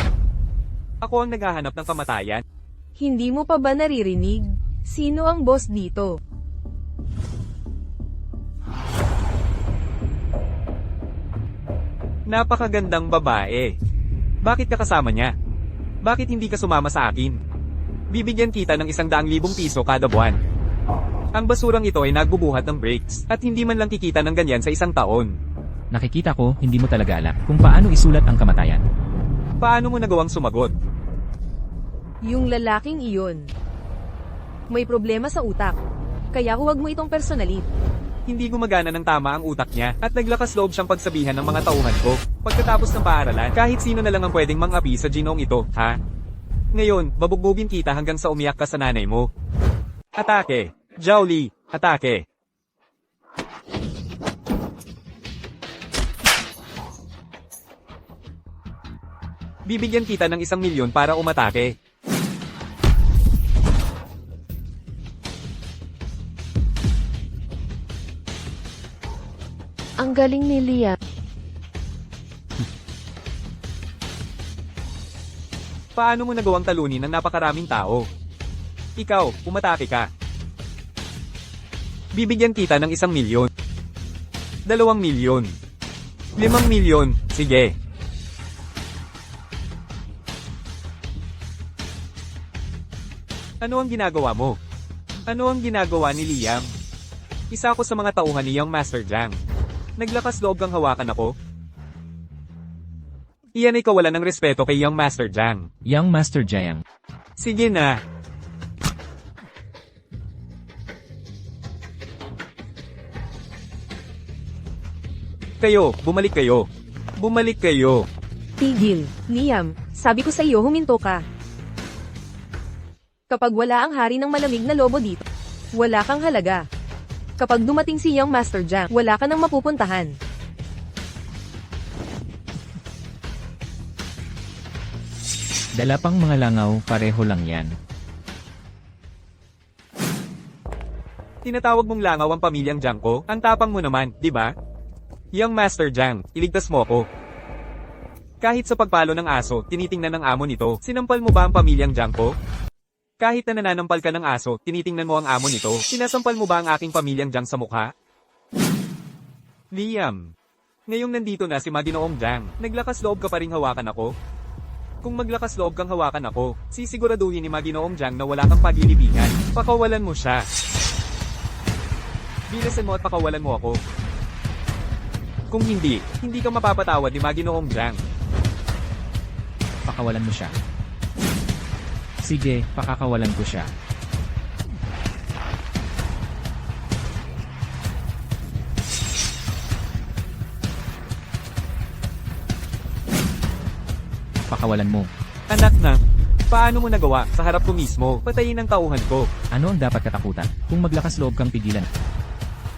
Ako ang naghahanap ng kamatayan. Hindi mo pa ba naririnig? Sino ang boss dito? Napakagandang babae. Bakit ka kasama niya? Bakit hindi ka sumama sa akin? Bibigyan kita ng 100,000 piso kada buwan. Ang basurang ito ay nagbubuhat ng breaks, at hindi man lang kikita ng ganyan sa isang taon. Nakikita ko, hindi mo talaga alam kung paano isulat ang kamatayan. Paano mo nagawang sumagot? Yung lalaking iyon. May problema sa utak. Kaya huwag mo itong personalin. Hindi gumagana ng tama ang utak niya, at naglakas loob siyang pagsabihan ng mga tauhan ko. Pagkatapos ng paaralan, kahit sino na lang ang pwedeng mang-api sa ginong ito, ha? Ngayon, babugbugin kita hanggang sa umiyak ka sa nanay mo. Atake! Jowly! Atake! Bibigyan kita ng 1,000,000 para umatake. Ang galing ni Liam. Paano mo nagawang talunin ng napakaraming tao? Ikaw, umatake ka. Bibigyan kita ng 1,000,000. 2,000,000. 5,000,000. Sige. Ano ang ginagawa mo? Ano ang ginagawa ni Liam? Isa ako sa mga tauhan ni Young Master Jiang. Naglakas loob kang hawakan ako? Iyan ay kawalan ng respeto kay Young Master Jiang. Young Master Jiang. Sige na. Kayo, bumalik kayo. Bumalik kayo. Tigil. Liam, sabi ko sa iyo huminto ka. Kapag wala ang hari ng malamig na lobo dito, wala kang halaga. Kapag dumating si Young Master Jiang, wala ka nang mapupuntahan. Dala pang mga langaw, pareho lang yan. Tinatawag mong langaw ang pamilyang Jiang ko? Ang tapang mo naman, di ba? Young Master Jiang, iligtas mo ako. Kahit sa pagpalo ng aso, tinitingnan ng amo nito. Sinampal mo ba ang pamilyang Jiang ko? Kahit na nananampal ka ng aso, tinitingnan mo ang amo nito. Sinasampal mo ba ang aking pamilyang Jiang sa mukha? Liam. Ngayong nandito na si Maginoong Jiang, naglakas loob ka pa ring hawakan ako? Kung maglakas loob kang hawakan ako, sisiguraduhin ni Maginoong Jiang na wala kang paglilibingan. Pakawalan mo siya. Bilisan mo at pakawalan mo ako. Kung hindi, hindi ka mapapatawad ni Maginoong Jiang. Pakawalan mo siya. Sige, pakakawalan ko siya. Pakawalan mo. Anak na, paano mo nagawa sa harap ko mismo? Patayin ang tauhan ko. Ano ang dapat katakutan kung maglakas loob kang pigilan?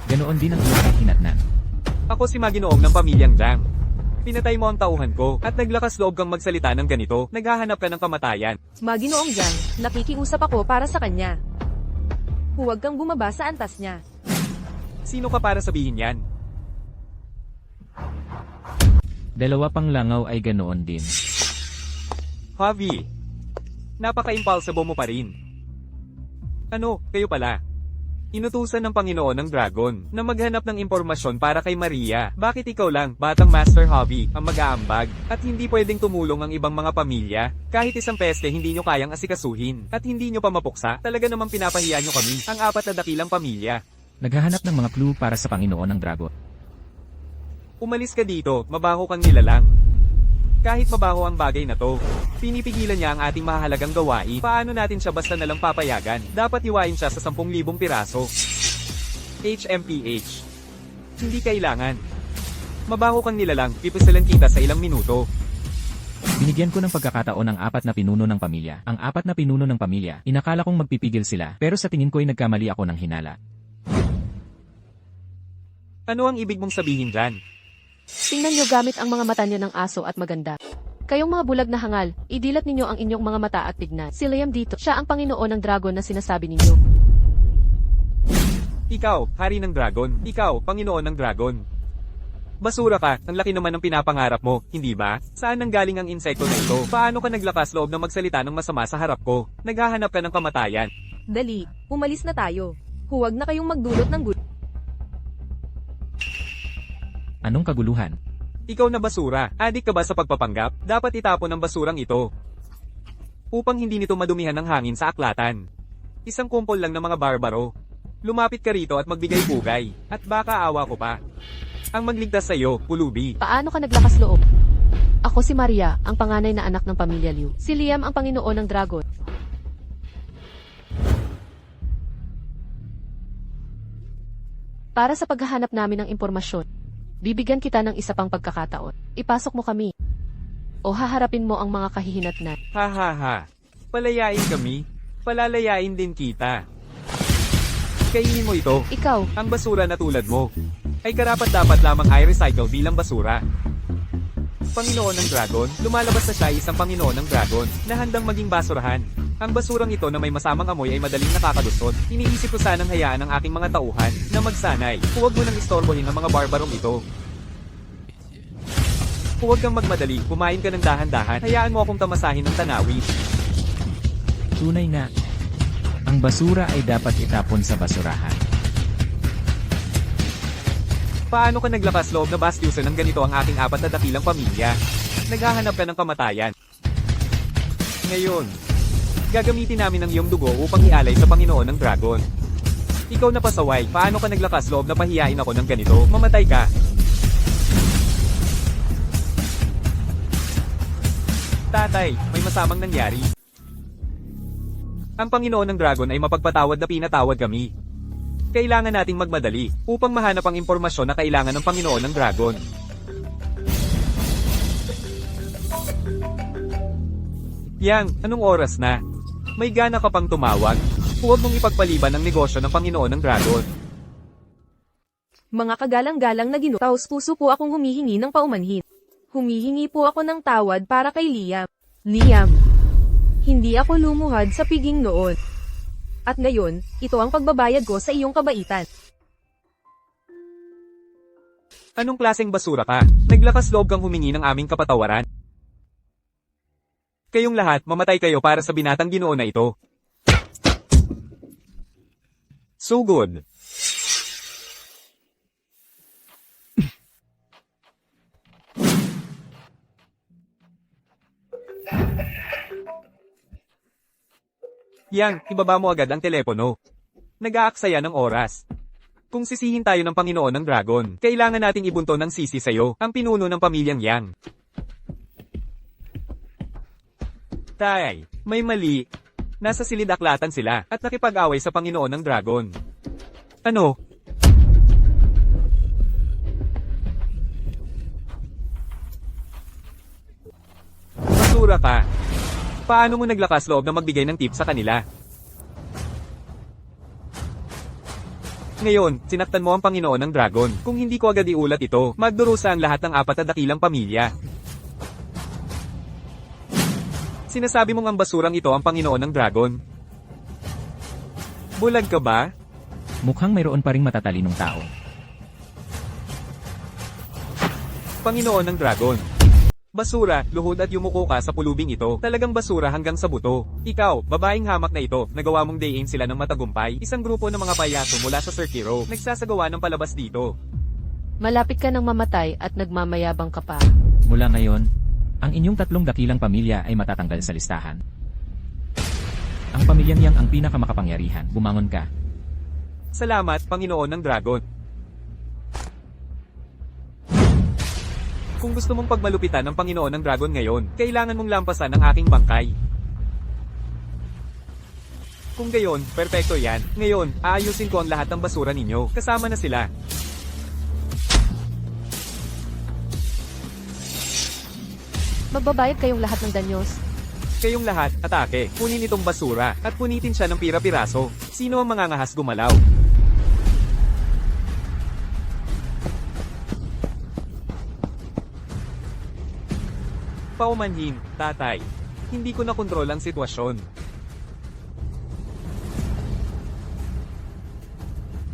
Ganoon din ang iyong hinatnan. Ako si Maginoong ng pamilyang Jiang. Pinatay mo ang tauhan ko, at naglakas loob kang magsalita ng ganito, naghahanap ka ng kamatayan. Maginoong Jiang, nakikiusap ako para sa kanya. Huwag kang bumaba sa antas niya. Sino ka para sabihin yan? Dalawa pang langaw ay ganoon din. Javi, napaka-impulsive mo pa rin. Ano, kayo pala? Inutusan ng Panginoon ng Dragon na maghanap ng impormasyon para kay Maria. Bakit ikaw lang, batang Master Javi, ang mag-aambag? At hindi pwedeng tumulong ang ibang mga pamilya? Kahit isang peste hindi nyo kayang asikasuhin. At hindi nyo pa mapuksa, talaga namang pinapahiya nyo kami, ang 4 na dakilang pamilya. Naghahanap ng mga clue para sa Panginoon ng Dragon. Umalis ka dito, mabaho kang nilalang. Kahit mabaho ang bagay na to, pinipigilan niya ang ating mahalagang gawain. Paano natin siya basta nalang papayagan? Dapat iwain siya sa 10,000 piraso. HMPH. Hindi kailangan. Mabaho kang nilalang, pipisalan kita sa ilang minuto. Binigyan ko ng pagkakataon ang 4 na pinuno ng pamilya. Ang 4 na pinuno ng pamilya, inakala kong magpipigil sila, pero sa tingin ko ay nagkamali ako ng hinala. Ano ang ibig mong sabihin dyan? Tingnan nyo gamit ang mga mata nyo ng aso at maganda. Kayong mga bulag na hangal, idilat ninyo ang inyong mga mata at tignan. Si Liam dito, siya ang Panginoon ng Dragon na sinasabi ninyo. Ikaw, hari ng dragon. Ikaw, Panginoon ng dragon. Basura ka, ang laki naman ng pinapangarap mo, hindi ba? Saan nanggaling ang insekto na ito? Paano ka naglakas loob na magsalita ng masama sa harap ko? Naghahanap ka ng kamatayan. Dali, umalis na tayo. Huwag na kayong magdulot ng gulo. Anong kaguluhan? Ikaw na basura, adik ka ba sa pagpapanggap? Dapat itapon ang basurang ito. Upang hindi nito madumihan ng hangin sa aklatan. Isang kumpol lang ng mga barbaro. Lumapit ka rito at magbigay pugay, at baka awa ko pa. Ang magligtas sa iyo, pulubi. Paano ka naglakas loob? Ako si Maria, ang panganay na anak ng pamilya Liu. Si Liam ang Panginoon ng Dragon. Para sa paghahanap namin ng impormasyon, bibigyan kita ng isa pang pagkakataon. Ipasok mo kami. O haharapin mo ang mga kahihinatnan. Ha ha ha. Palayain kami. Palalayain din kita. Kainin mo ito. Ikaw, Ang basura na tulad mo ay karapat-dapat lamang i-recycle bilang basura. Panginoon ng Dragon, lumalabas na siya ay isang Panginoon ng Dragon na handang maging basurahan. Ang basurang ito na may masamang amoy ay madaling nakakalusot. Iniisip ko sanang hayaan ang aking mga tauhan na magsanay. Huwag mo nang istorbohin ang mga barbarong ito. Huwag kang magmadali, kumain ka ng dahan-dahan. Hayaan mo akong tamasahin ng tanawin. Tunay nga. Ang basura ay dapat itapon sa basurahan. Paano ka naglakas loob na bastyusan ng ganito ang aking apat na dakilang pamilya? Naghahanap ka ng kamatayan. Ngayon, gagamitin namin ang iyong dugo upang ialay sa Panginoon ng Dragon. Ikaw na pasaway, paano ka naglakas loob na pahiyain ako ng ganito? Mamatay ka. Tatay, may masamang nangyari. Ang Panginoon ng Dragon ay mapagpatawad na pinatawad kami. Kailangan nating magmadali upang mahanap ang impormasyon na kailangan ng Panginoon ng Dragon. Yang, anong oras na? May gana ka pang tumawag? Huwag mong ipagpaliban ang negosyo ng Panginoon ng Dragon. Mga kagalang-galang na Ginoo, taos-puso po akong humihingi ng paumanhin. Humihingi po ako ng tawad para kay Liam. Liam, hindi ako lumuhad sa piging noon. At ngayon, ito ang pagbabayad ko sa iyong kabaitan. Anong klaseng basura ka? Naglakas loob kang humingi ng aming kapatawaran. Kayong lahat, mamatay kayo para sa binatang Ginoo na ito. So good. Yang, ibaba mo agad ang telepono. Nag-aaksaya ng oras. Kung sisihin tayo ng Panginoon ng Dragon, kailangan nating ibunto ng sisi sa'yo, ang pinuno ng pamilyang Yang. Tay, may mali. Nasa silid-aklatan sila, at nakipag-away sa Panginoon ng Dragon. Ano? Basura ka. Paano mo naglakas loob na magbigay ng tip sa kanila? Ngayon, sinaktan mo ang Panginoon ng Dragon. Kung hindi ko agad iulat ito, magdurusa ang lahat ng apat na dakilang pamilya. Sinasabi mong ang basurang ito ang Panginoon ng Dragon. Bulag ka ba? Mukhang mayroon pa ring matatalinong tao. Panginoon ng Dragon. Basura, luhod at yumuko ka sa pulubing ito. Talagang basura hanggang sa buto. Ikaw, babaeng hamak na ito, nagawa mong dayin sila ng matagumpay. Isang grupo ng mga payaso mula sa Circiro, nagsasagawa ng palabas dito. malapit ka ng mamatay at nagmamayabang ka pa. Mula ngayon, ang inyong tatlong dakilang pamilya ay matatanggal sa listahan. Ang pamilyang Yang ang pinakamakapangyarihan. Bumangon ka. Salamat, Panginoon ng Dragon. Kung gusto mong pagmalupitan ng Panginoon ng Dragon ngayon, kailangan mong lampasan ang aking bangkay. Kung gayon, perpekto yan. Ngayon, aayusin ko ang lahat ng basura ninyo. Kasama na sila. Magbabayad kayong lahat ng danyos. Kayong lahat, atake. Kunin itong basura, at punitin siya ng pira-piraso. Sino ang mangangahas gumalaw? Paumanhin, tatay. Hindi ko na kontrol ang sitwasyon.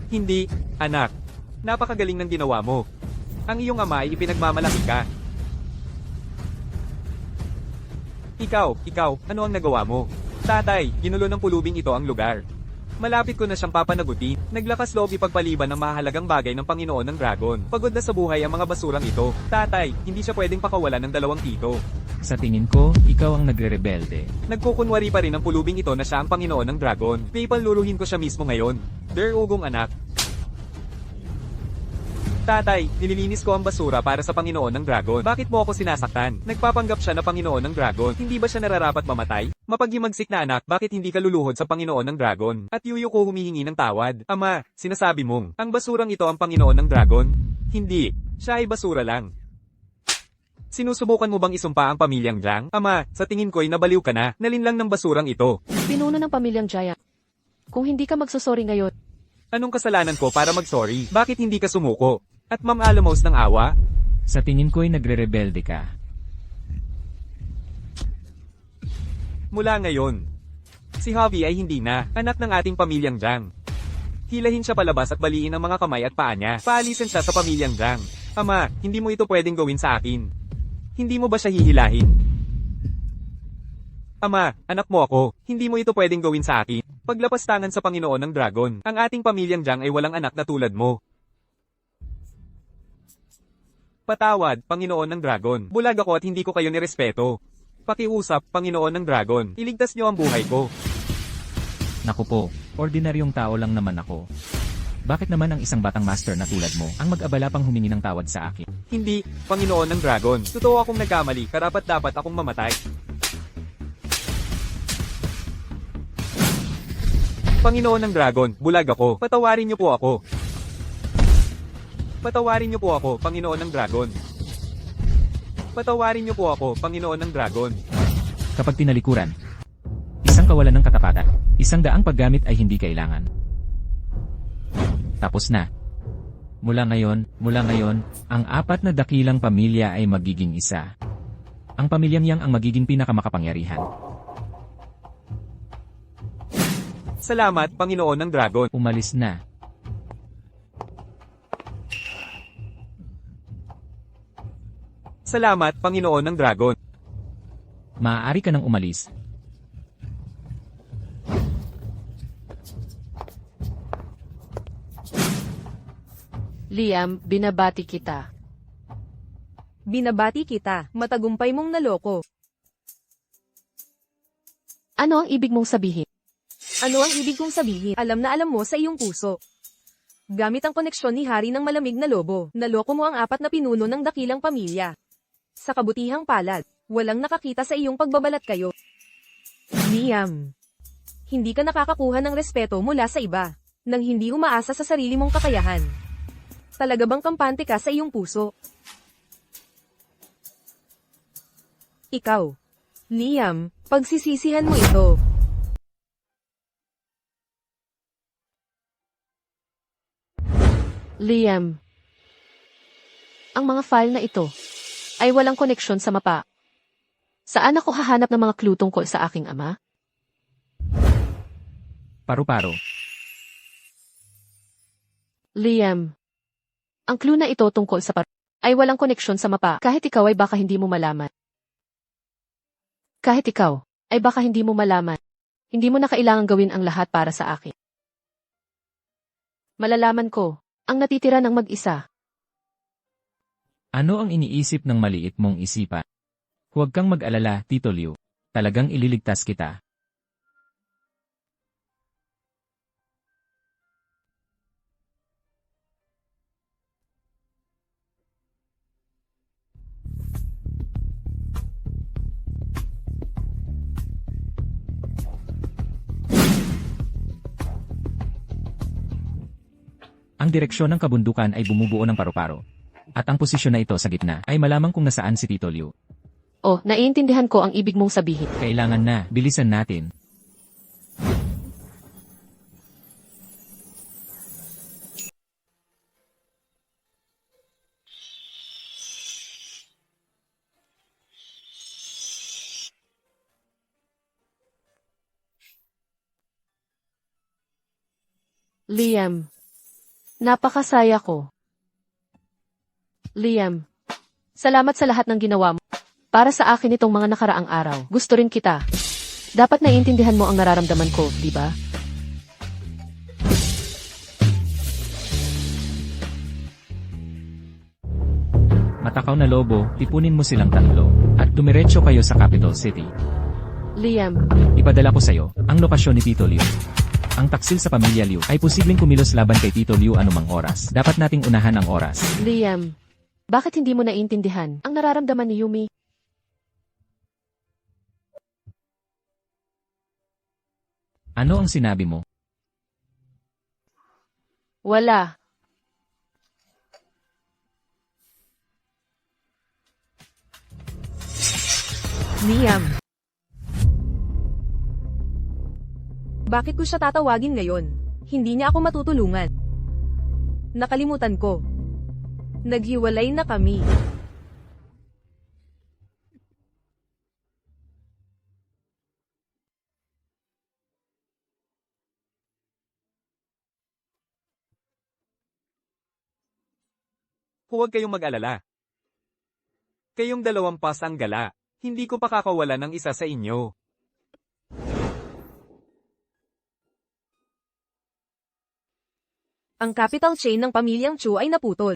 Hindi, anak. Napakagaling ng ginawa mo. Ang iyong ama ay ipinagmamalaki ka. Ikaw, ano ang nagawa mo? Tatay, ginulo ng pulubing ito ang lugar. Malapit ko na siyang papanagutin. Naglakas loob ipagpaliban ng mahalagang bagay ng Panginoon ng Dragon. Pagod na sa buhay ang mga basurang ito. Tatay, hindi siya pwedeng pakawalan ng dalawang tito. Sa tingin ko, ikaw ang nagre-rebelde. Nagkukunwari pa rin ang pulubing ito na siya ang Panginoon ng Dragon. PayPal luluhin ko siya mismo ngayon. Ugong anak. Tatay, nililinis ko ang basura para sa Panginoon ng Dragon. Bakit mo ako sinasaktan? Nagpapanggap siya na Panginoon ng Dragon. Hindi ba siya nararapat mamatay? Mapaghimagsik na anak, bakit hindi ka luluhod sa Panginoon ng Dragon? At Yuyo ko humihingi ng tawad. Ama, sinasabi mong, ang basurang ito ang Panginoon ng Dragon? Hindi. Siya ay basura lang. Sinusubukan mo bang isumpa ang pamilyang Jiang? Ama, sa tingin ko'y nabaliw ka na. Nalinlang ng basurang ito. Pinuno ng pamilyang Giant. Kung hindi ka magsusori ngayon, Anong kasalanan ko para mag-sorry? Bakit hindi ka sumuko? At Ma'am Alamos ng awa? Sa tingin ko'y nagre-rebelde ka. Mula ngayon, si Javi ay hindi na anak ng ating pamilyang Jiang. Hilahin siya palabas at baliin ang mga kamay at paa niya. Paalisin siya sa pamilyang Jiang. Ama, hindi mo ito pwedeng gawin sa akin. Hindi mo ba siya hihilahin? Ama, anak mo ako, hindi mo ito pwedeng gawin sa akin. Paglapastangan sa Panginoon ng Dragon, ang ating pamilyang Jiang ay walang anak na tulad mo. Patawad, Panginoon ng Dragon. Bulag ako at hindi ko kayo nirespeto. Pakiusap, Panginoon ng Dragon. Iligtas niyo ang buhay ko. Naku po, ordinaryong tao lang naman ako. Bakit naman ang isang batang master na tulad mo ang mag-abala pang humingi ng tawad sa akin? Hindi, Panginoon ng Dragon. Totoo akong nagkamali, karapat-dapat akong mamatay. Panginoon ng Dragon, bulag ako. Patawarin niyo po ako. Patawarin niyo po ako, Panginoon ng Dragon. Patawarin niyo po ako, Panginoon ng Dragon. Kapag tinalikuran, isang kawalan ng katapatan, isang daang paggamit ay hindi kailangan. Tapos na. Mula ngayon, ang apat na dakilang pamilya ay magiging isa. Ang pamilyang yang ang magiging pinakamakapangyarihan. Salamat, Panginoon ng Dragon. Umalis na. Salamat, Panginoon ng Dragon. Maaari ka nang umalis. Liam, binabati kita. Binabati kita, matagumpay mong naloko. Ano ang ibig mong sabihin? Ano ang ibig kong sabihin? Alam na alam mo sa iyong puso. Gamit ang koneksyon ni Hari ng Malamig na Lobo, naloko mo ang apat na pinuno ng dakilang pamilya. Sa kabutihang palad, walang nakakita sa iyong pagbabalat kayo. Liam, hindi ka nakakakuha ng respeto mula sa iba, nang hindi umaasa sa sarili mong kakayahan. Talaga bang kampante ka sa iyong puso? Ikaw, Liam, pagsisisihan mo ito. Liam, ang mga file na ito ay walang koneksyon sa mapa. Saan ako hahanap ng mga clue tungkol sa aking ama? Paru-paro. Liam, ang clue na ito tungkol sa ay walang koneksyon sa mapa. Kahit ikaw ay baka hindi mo malaman. Kahit ikaw ay baka hindi mo malaman. Hindi mo na kailangang gawin ang lahat para sa akin. Malalaman ko ang natitira ng mag-isa. Ano ang iniisip ng maliit mong isipan? Huwag kang mag-alala, Tito Liu. Talagang ililigtas kita. Ang direksyon ng kabundukan ay bumubuo ng paru-paro. At ang posisyon na ito sa gitna ay malamang kung nasaan si Tito Liu. Oh, naiintindihan ko ang ibig mong sabihin. Kailangan na, bilisan natin. Liam. Napakasaya ko. Liam. Salamat sa lahat ng ginawa mo. Para sa akin itong mga nakaraang araw. Gusto rin kita. Dapat naiintindihan mo ang nararamdaman ko, di ba? Matakaw na lobo, tipunin mo silang tatlo, at dumiretso kayo sa capital city. Liam. Ipadala ko sa'yo, ang lokasyon ni Tito Liu. Ang taksil sa pamilya Liu ay posibleng kumilos laban kay Tito Liu anumang oras. Dapat nating unahan ang oras. Liam. Bakit hindi mo naiintindihan ang nararamdaman ni Yumi? Ano ang sinabi mo? Wala. Liam. Bakit ko siya tatawagin ngayon? Hindi niya ako matutulungan. Nakalimutan ko. Naghiwalay na kami. Huwag kayong mag-alala. Kayong dalawang pas ang gala. Hindi ko pakakawalan ng isa sa inyo. Ang capital chain ng pamilyang Chu ay naputol.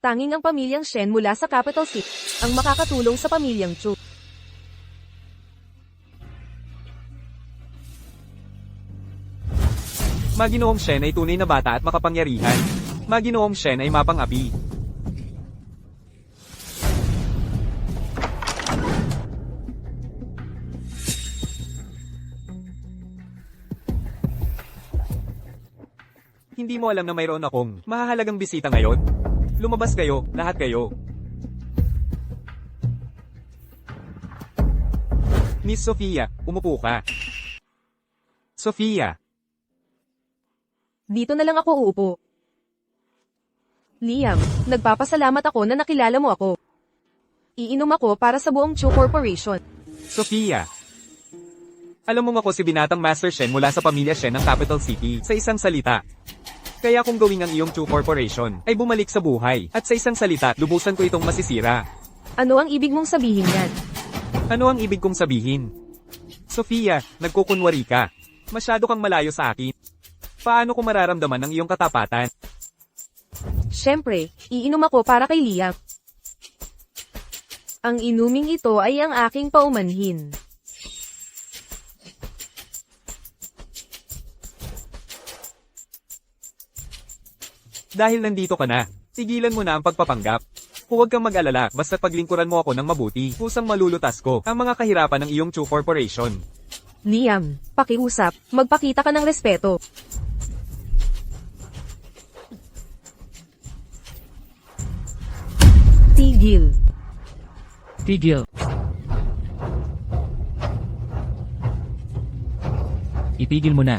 Tanging ang pamilyang Shen mula sa capital city ang makakatulong sa pamilyang Chu. Maginoong Shen ay tunay na bata at makapangyarihan. Maginoong Shen ay mapang-api. Hindi mo alam na mayroon akong mahahalagang bisita ngayon? Lumabas kayo, lahat kayo. Miss Sofia, umupo ka. Sofia. Dito na lang ako uupo. Liam, nagpapasalamat ako na nakilala mo ako. Iinom ako para sa buong Chu Corporation. Sofia. Alam mo ako si binatang Master Shen mula sa pamilya Shen ng Capital City. Sa isang salita. Kaya kung gawin ang iyong Chu Corporation, ay bumalik sa buhay. At sa isang salita, lubusan ko itong masisira. Ano ang ibig mong sabihin yan? Ano ang ibig kong sabihin? Sofia, nagkukunwari ka. Masyado kang malayo sa akin. Paano ko mararamdaman ang iyong katapatan? Siyempre, iinom ako para kay Liam. Ang inuming ito ay ang aking paumanhin. Dahil nandito ka na, tigilan mo na ang pagpapanggap. Huwag kang mag-alala, basta paglingkuran mo ako ng mabuti, kusang malulutas ko ang mga kahirapan ng iyong Chu Corporation. Liam, pakiusap, magpakita ka ng respeto. Tigil. Tigil. Itigil mo na.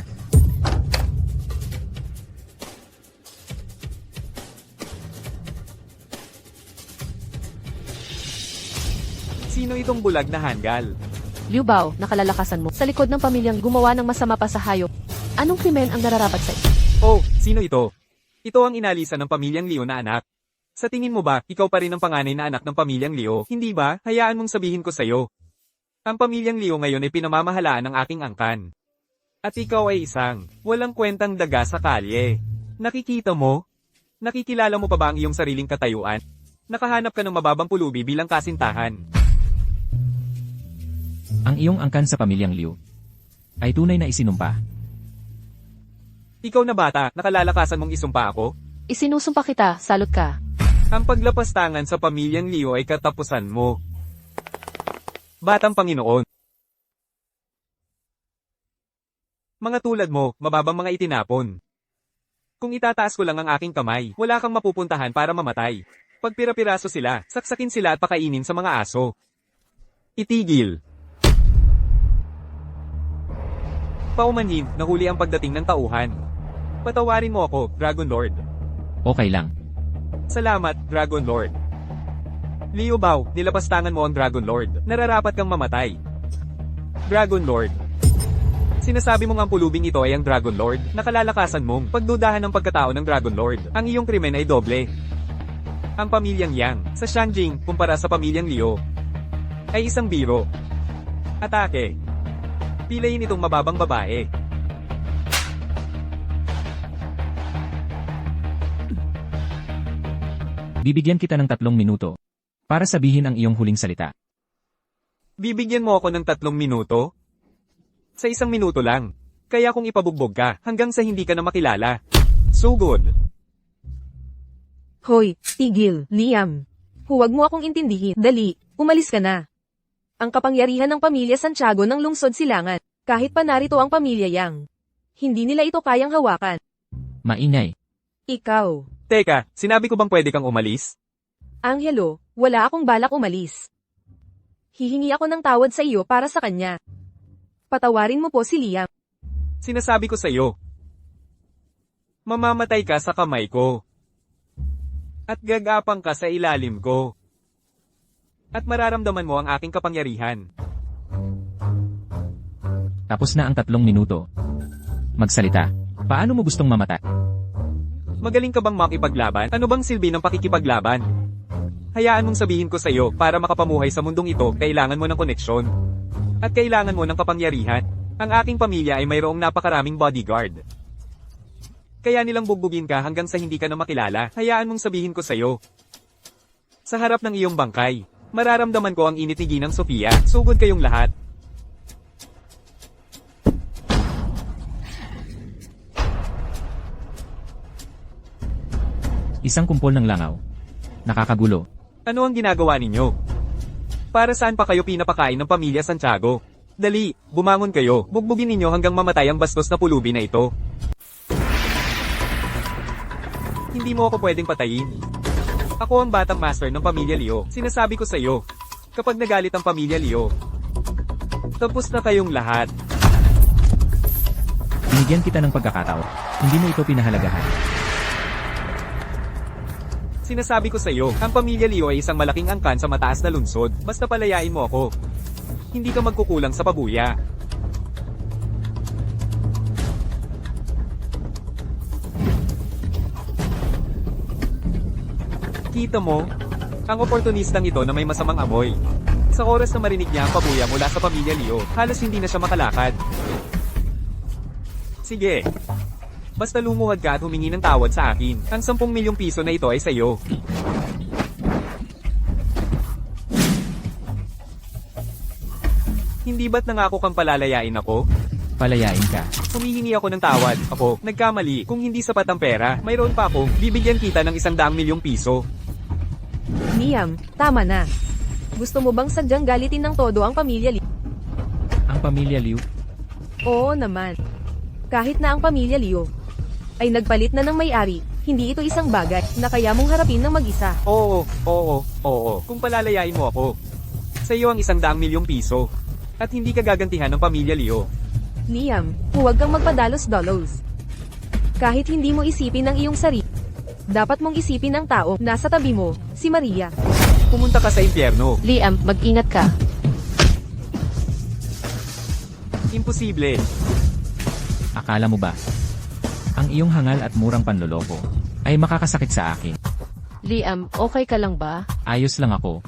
Sino itong bulag na hanggal? Liu Bao, nakalalakasan mo sa likod ng pamilyang gumawa ng masama pa sa hayop. Anong krimen ang nararapat sa iyo? Oh, sino ito? Ito ang inalisan ng pamilyang Liu na anak. Sa tingin mo ba, ikaw pa rin ang panganay na anak ng pamilyang Liu? Hindi ba? Hayaan mong sabihin ko sa'yo. Ang pamilyang Liu ngayon ay pinamamahalaan ng aking angkan. At ikaw ay isang walang kwentang daga sa kalye. Nakikita mo? Nakikilala mo pa ba ang iyong sariling katayuan? Nakahanap ka ng mababang pulubi bilang kasintahan. Ang iyong angkan sa pamilyang Liu ay tunay na isinumpa. Ikaw na bata, nakalalakasan mong isumpa ako? Isinusumpa kita, salot ka. Ang paglapastangan sa pamilyang Liu ay katapusan mo. Batang Panginoon. Mga tulad mo, mababang mga itinapon. Kung itataas ko lang ang aking kamay, wala kang mapupuntahan para mamatay. Pag pira-piraso sila, saksakin sila at pakainin sa mga aso. Itigil. Paumanhin, nahuli ang pagdating ng tauhan. Patawarin mo ako, Dragon Lord. Okay lang. Salamat, Dragon Lord. Liu Bao, nilapastangan mo ang Dragon Lord. Nararapat kang mamatay. Dragon Lord. Sinasabi mong ang pulubing ito ay ang Dragon Lord, nakalalakasan mong pagdudahan ng pagkatao ng Dragon Lord. Ang iyong krimen ay doble. Ang pamilyang Yang, sa Shangjing, kumpara sa pamilyang Liu, ay isang biro. Atake. Pilayin itong mababang babae. Bibigyan kita ng 3 minuto para sabihin ang iyong huling salita. Bibigyan mo ako ng 3 minuto? Sa 1 minuto lang. Kaya kung ipabugbog ka, hanggang sa hindi ka na makilala. Sugod. Hoy, tigil, Liam. Huwag mo akong intindihin. Dali, umalis ka na. Ang kapangyarihan ng pamilya Santiago ng lungsod Silangan, kahit pa narito ang pamilya Yang. Hindi nila ito kayang hawakan. Maingay. Ikaw. Teka, sinabi ko bang pwede kang umalis? Angelo, wala akong balak umalis. Hihingi ako ng tawad sa iyo para sa kanya. Patawarin mo po si Liam. Sinasabi ko sa iyo. Mamamatay ka sa kamay ko. At gagapang ka sa ilalim ko. At mararamdaman mo ang aking kapangyarihan. Tapos na ang 3 minuto. Magsalita. Paano mo gustong mamatay? Magaling ka bang makipaglaban? Ano bang silbi ng pakikipaglaban? Hayaan mong sabihin ko sa iyo, para makapamuhay sa mundong ito, kailangan mo ng koneksyon. At kailangan mo ng kapangyarihan. Ang aking pamilya ay mayroong napakaraming bodyguard. Kaya nilang bugbugin ka hanggang sa hindi ka na makilala. Hayaan mong sabihin ko sa iyo. Sa harap ng iyong bangkay, mararamdaman ko ang init ni Ginang Sofia. Sugod kayong lahat. Isang kumpol ng langaw. Nakakagulo. Ano ang ginagawa ninyo? Para saan pa kayo pinapakain ng pamilya Santiago? Dali, bumangon kayo. Bugbugin ninyo hanggang mamatay ang bastos na pulubi na ito. Hindi mo ako pwedeng patayin. Ako ang batang master ng pamilya Liu. Sinasabi ko sa iyo. Kapag nagalit ang pamilya Liu, tapos na kayong lahat. Binigyan kita ng pagkakataon. Hindi mo ito pinahalagahan. Sinasabi ko sa iyo, ang pamilya Liu ay isang malaking angkan sa mataas na lungsod. Basta palayain mo ako. Hindi ka magkukulang sa pabuya. Kita mo? Ang oportunistang ito na may masamang amoy. Sa oras na marinig niya ang pabuya mula sa pamilya Liu, halos hindi na siya makalakad. Sige. Basta lumuhad ka at humingi ng tawad sa akin. Ang 10 milyong piso na ito ay sa iyo. Hindi ba't nangako kang palalayain ako? Palayain ka. Humihingi ako ng tawad. Ako, nagkamali. Kung hindi sapat ang pera, mayroon pa akong bibigyan kita ng 100 milyong piso. Liam, tama na. Gusto mo bang sadyang galitin ng todo ang pamilya Liu? Ang pamilya Liu. Oo naman. Kahit na ang pamilya Liu ay nagpalit na ng may-ari, hindi ito isang bagay na kaya mong harapin ng mag-isa. Oo. Kung palalayain mo ako, sa iyo ang 100 milyong piso. At hindi ka gagantihan ng pamilya Liu. Liam, huwag kang magpadalos-dalos. Kahit hindi mo isipin ang iyong sarili, dapat mong isipin ang tao nasa tabi mo, si Maria. Pumunta ka sa impyerno. Liam, mag-ingat ka. Imposible. Akala mo ba? Ang iyong hangal at murang panloloko ay makakasakit sa akin. Liam, okay ka lang ba? Ayos lang ako.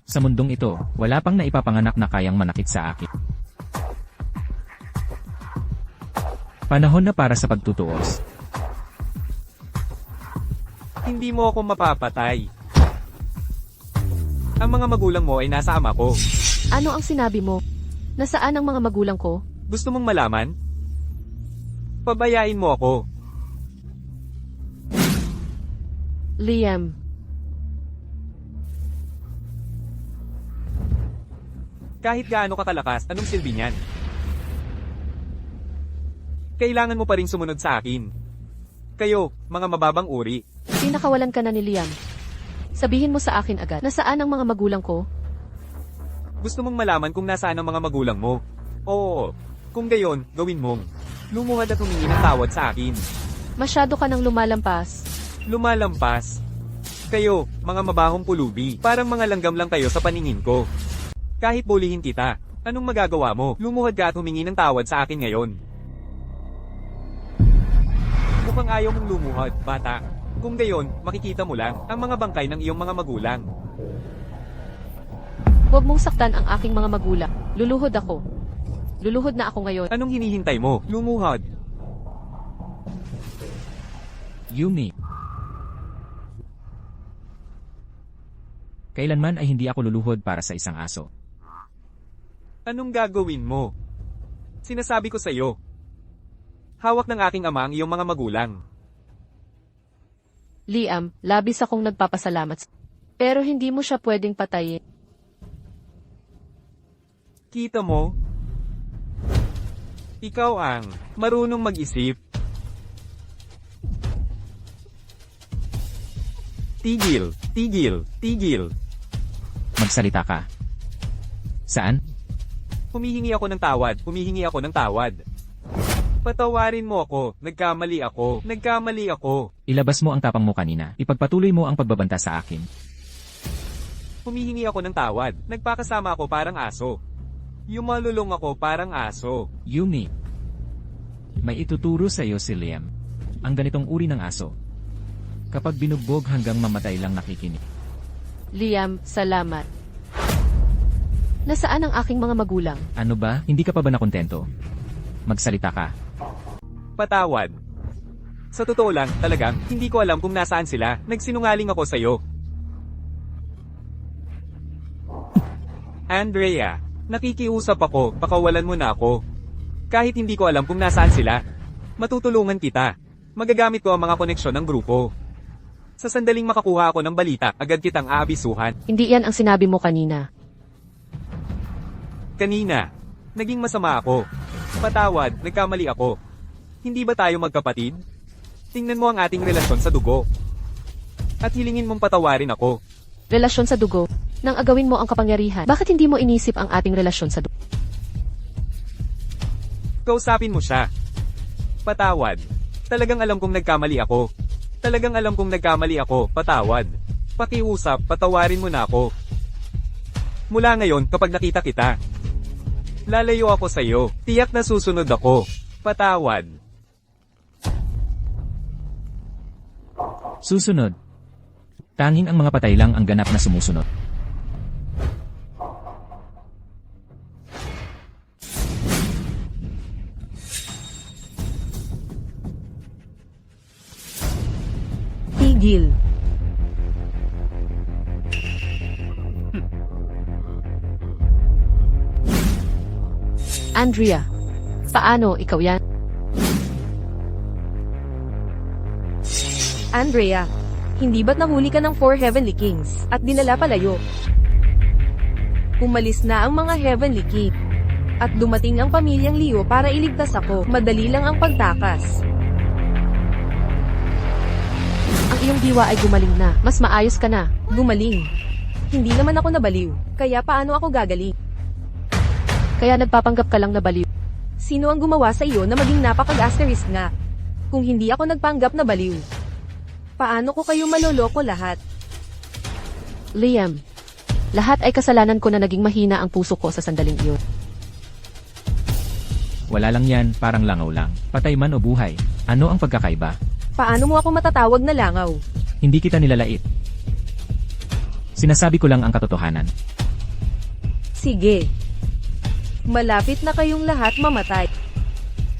Sa mundong ito, wala pang naipapanganak na kayang manakit sa akin. Panahon na para sa pagtutuos. Hindi mo ako mapapatay. Ang mga magulang mo ay nasa ama ko. Ano ang sinabi mo? Nasaan ang mga magulang ko? Gusto mong malaman? Pabayain mo ako. Liam, Kahit gaano ka kalakas, anong silbi niyan? Kailangan mo pa rin sumunod sa akin. Kayo, mga mababang uri. pinakawalan ka na ni Liam. Sabihin mo sa akin agad, nasaan ang mga magulang ko? Gusto mong malaman kung nasaan ang mga magulang mo? Oo. Kung gayon, gawin mong. Lumuhad at humingi ng tawad sa akin. Masyado ka nang lumalampas. Lumalampas. Kayo, mga mabahong pulubi, parang mga langgam lang kayo sa paningin ko. Kahit bulihin kita, Anong magagawa mo? Lumuhod ka at humingi ng tawad sa akin ngayon. Mukhang ayaw mong lumuhod, bata. Kung gayon, makikita mo lang ang mga bangkay ng iyong mga magulang. Huwag mong saktan ang aking mga magulang. Luluhod ako. Luluhod na ako ngayon. Anong hinihintay mo? Lumuhod. Yumi. Kailanman ay hindi ako luluhod para sa isang aso. Anong gagawin mo? Sinasabi ko sa iyo. Hawak ng aking ama ang iyong mga magulang. Liam, labis akong nagpapasalamat. Pero hindi mo siya pwedeng patayin. Kita mo? Ikaw ang marunong mag-isip. Tigil, tigil, tigil. Magsalita ka. Saan? Humihingi ako ng tawad, humihingi ako ng tawad. Patawarin mo ako, nagkamali ako, nagkamali ako. Ilabas mo ang tapang mo kanina. Ipagpatuloy mo ang pagbabanta sa akin. Humihingi ako ng tawad, nagpakasama ako parang aso. Yumalulong ako parang aso. Yumi. May ituturo sa iyo si Liam. Ang ganitong uri ng aso. Kapag binugbog hanggang mamatay lang nakikinig. Liam, salamat. Nasaan ang aking mga magulang? Ano ba? Hindi ka pa ba nakontento? Magsalita ka. Patawad. Sa totoo lang, talagang, hindi ko alam kung nasaan sila. Nagsinungaling ako sa'yo. Andrea, nakikiusap ako, pakawalan mo na ako. Kahit hindi ko alam kung nasaan sila. Matutulungan kita. Magagamit ko ang mga koneksyon ng grupo. Sa sandaling makakuha ako ng balita, agad kitang aabisuhan. Hindi yan ang sinabi mo kanina. Kanina, naging masama ako. Patawad, nagkamali ako. Hindi ba tayo magkapatid? Tingnan mo ang ating relasyon sa dugo. At hilingin mong patawarin ako. Relasyon sa dugo. Nang agawin mo ang kapangyarihan, bakit hindi mo inisip ang ating relasyon sa dugo? Kausapin mo siya. Patawad. Talagang alam kong nagkamali ako. Talagang alam kong nagkamali ako, patawad. Pakiusap, patawarin mo na ako. Mula ngayon, kapag nakita kita, lalayo ako sa iyo. Tiyak na susunod ako. Patawad. Susunod. Tanging ang mga patay lang ang ganap na sumusunod. Tigil. Andrea, paano ikaw yan? Andrea, hindi ba't nahuli ka ng 4 Heavenly Kings at dinala palayo? Umalis na ang mga Heavenly King. At dumating ang pamilyang Leo para iligtas ako. Madali lang ang pagtakas. Ang iyong diwa ay gumaling na. Mas maayos ka na. Gumaling. Hindi naman ako nabaliw. Kaya paano ako gagaling? Kaya nagpapanggap ka lang na baliw. Sino ang gumawa sa iyo na maging napakag-asterisk nga? Kung hindi ako nagpanggap na baliw. Paano ko kayo maloloko lahat? Liam, lahat ay kasalanan ko na naging mahina ang puso ko sa sandaling iyon. Wala lang yan, parang langaw lang. Patay man o buhay. Ano ang pagkakaiba? Paano mo ako matatawag na langaw? Hindi kita nilalait. Sinasabi ko lang ang katotohanan. Sige. Malapit na kayong lahat mamatay.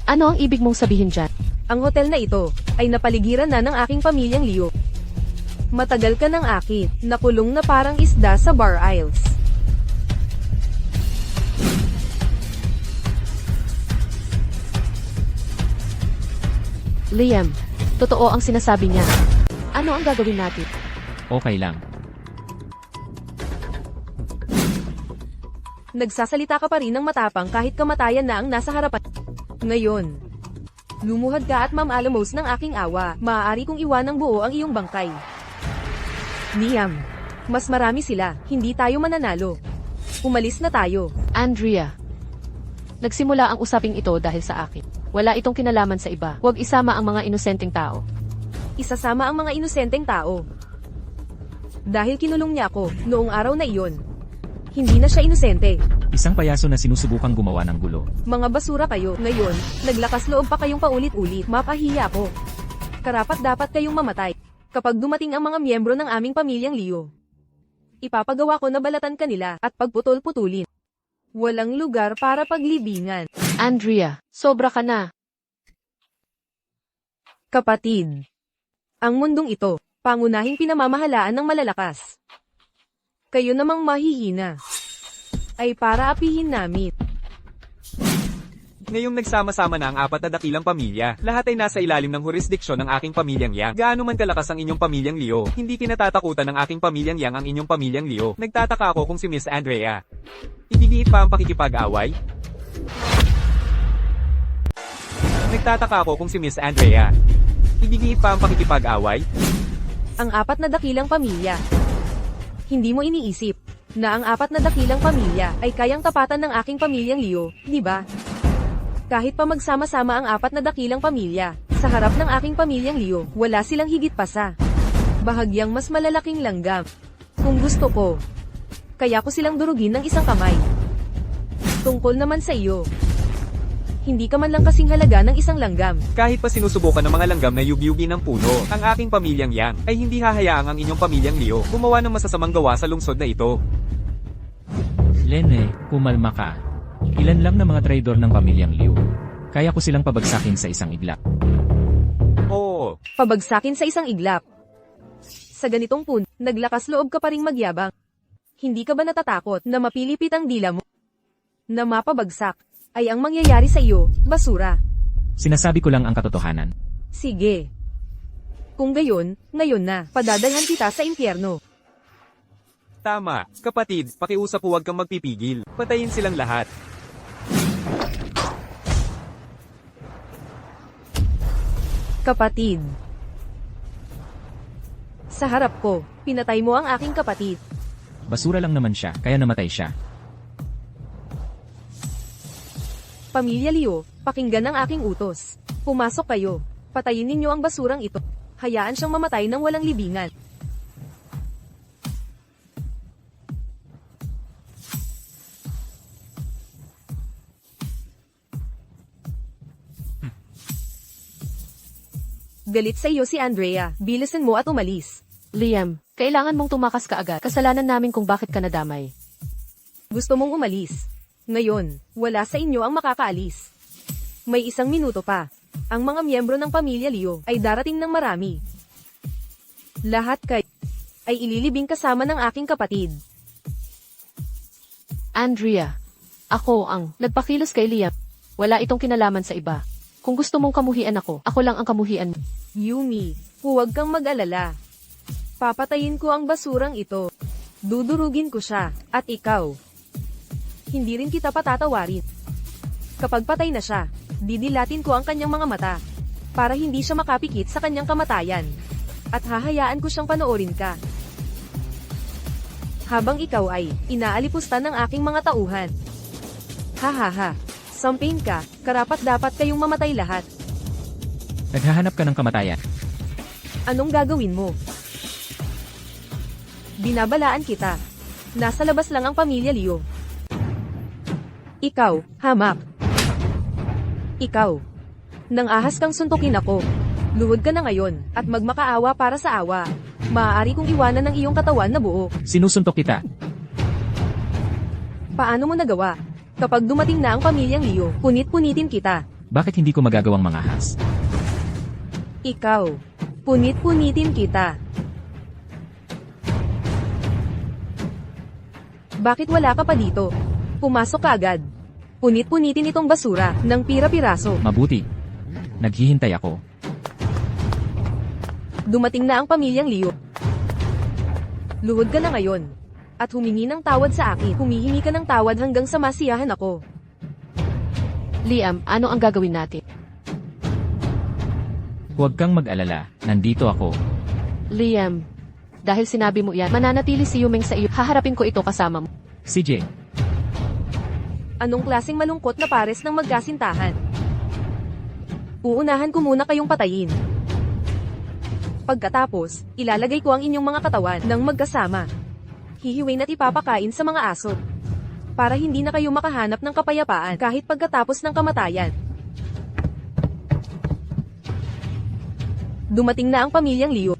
Ano ang ibig mong sabihin dyan? Ang hotel na ito ay napaligiran na ng aking pamilyang Leo. Matagal ka ng akin, nakulong na parang isda sa Bar Isles. Liam, totoo ang sinasabi niya. Ano ang gagawin natin? Okay lang. Nagsasalita ka pa rin ng matapang kahit kamatayan na ang nasa harapan. Ngayon, lumuhad ka at mamalamos ng aking awa. Maaari kong iwanang buo ang iyong bangkay. Liam, mas marami sila, hindi tayo mananalo. Umalis na tayo. Andrea, nagsimula ang usaping ito dahil sa akin. Wala itong kinalaman sa iba. Huwag isama ang mga inosenteng tao. Isasama ang mga inosenteng tao. Dahil kinulong niya ako noong araw na iyon. Hindi na siya inosente. Isang payaso na sinusubukang gumawa ng gulo. Mga basura kayo. Ngayon, naglakas loob pa kayong paulit-ulit. Mapahiya ako. Karapat dapat kayong mamatay. Kapag dumating ang mga miyembro ng aming pamilyang Leo, ipapagawa ko na balatan kanila at pagputol-putulin. Walang lugar para paglibingan. Andrea, sobra ka na. Kapatid, ang mundong ito, pangunahing pinamamahalaan ng malalakas. Kayo namang mahihina ay para apihin namin. Ngayong nagsama-sama na ang apat na dakilang pamilya, lahat ay nasa ilalim ng jurisdiksyon ng aking pamilyang Yang. Gaano man kalakas ang inyong pamilyang Leo, hindi kinatatakutan ng aking pamilyang Yang ang inyong pamilyang Leo. Nagtataka ako kung si Miss Andrea, ibiniit pa ang pakikipag-away? Nagtataka ako kung si Miss Andrea, ibiniit pa ang pakikipag-away? Ang apat na dakilang pamilya. Hindi mo iniisip na ang apat na dakilang pamilya ay kayang tapatan ng aking pamilyang Leo, di ba? Kahit pa magsama-sama ang apat na dakilang pamilya, sa harap ng aking pamilyang Leo, wala silang higit pa sa bahagyang mas malalaking langgam. Kung gusto ko, kaya ko silang durugin ng isang kamay. Tungkol naman sa iyo, hindi ka man lang kasing halaga ng isang langgam. Kahit pa sinusubukan ng mga langgam na yugi-yugi ng puno, ang aking pamilyang Yang ay hindi hahayaang ang inyong pamilyang Leo gumawa ng masasamang gawa sa lungsod na ito. Lene, kumalma ka. Ilan lang na mga traidor ng pamilyang Liu. Kaya ko silang pabagsakin sa isang iglap. Oo, Pabagsakin sa isang iglap. Sa ganitong punto, naglakas loob ka pa ring magyabang. Hindi ka ba natatakot na mapilipit ang dila mo? Na mapabagsak ay ang mangyayari sa iyo, basura. Sinasabi ko lang ang katotohanan. Sige. Kung gayon, ngayon na, padadalhan kita sa impyerno. tama. Kapatid, pakiusap huwag kang magpipigil. Patayin silang lahat. Kapatid. Sa harap ko, pinatay mo ang aking kapatid. Basura lang naman siya, kaya namatay siya. Pamilya Leo, pakinggan ang aking utos. Pumasok kayo. Patayin ninyo ang basurang ito. Hayaan siyang mamatay ng walang libingan. Galit sa iyo si Andrea. Bilisan mo at umalis. Liam, kailangan mong tumakas ka agad. Kasalanan namin kung bakit ka nadamay. Gusto mong umalis. Ngayon, wala sa inyo ang makakaalis. May 1 minuto pa. Ang mga miyembro ng pamilya Leo ay darating ng marami. Lahat kayo ay ililibing kasama ng aking kapatid. Andrea, ako ang nagpakilos kay Liam. Wala itong kinalaman sa iba. Kung gusto mong kamuhian ako lang ang kamuhian mo. Yumi, huwag kang mag-alala. Papatayin ko ang basurang ito. Dudurugin ko siya, at ikaw. Hindi rin kita patatawarin. Kapag patay na siya, didilatin ko ang kanyang mga mata, para hindi siya makapikit sa kanyang kamatayan. At hahayaan ko siyang panoorin ka. Habang ikaw ay inaalipusta ng aking mga tauhan. Hahaha, sampain ka, karapat dapat kayong mamatay lahat. Naghahanap ka ng kamatayan. Anong gagawin mo? Binabalaan kita. Nasa labas lang ang pamilya Leo. Ikaw, hamak. Ikaw. Nang ahas kang suntukin ako. Luhod ka na ngayon, at magmakaawa para sa awa. Maaari kong iwanan ng iyong katawan na buo. Sinusuntok kita. Paano mo nagawa? Kapag dumating na ang pamilyang Leo, punit-punitin kita. Bakit hindi ko magagawang mangahas? Ikaw. Punit-punitin kita. Bakit wala ka pa dito? Pumasok ka agad. Punit-punitin itong basura ng pira-piraso. Mabuti. Naghihintay ako. Dumating na ang pamilyang Leo. Luhod ka na ngayon. At humingi ng tawad sa akin. Humihingi ka ng tawad hanggang sa masiyahan ako. Liam, ano ang gagawin natin? Huwag kang mag-alala. Nandito ako. Liam, dahil sinabi mo yan, mananatili si Yumeng sa iyo. Haharapin ko ito kasama mo. CJ, Anong klaseng malungkot na pares ng magkasintahan? Uunahan ko muna kayong patayin. Pagkatapos, ilalagay ko ang inyong mga katawan ng magkasama. Hihiwain at ipapakain sa mga aso. para hindi na kayo makahanap ng kapayapaan kahit pagkatapos ng kamatayan. Dumating na ang pamilyang Liu.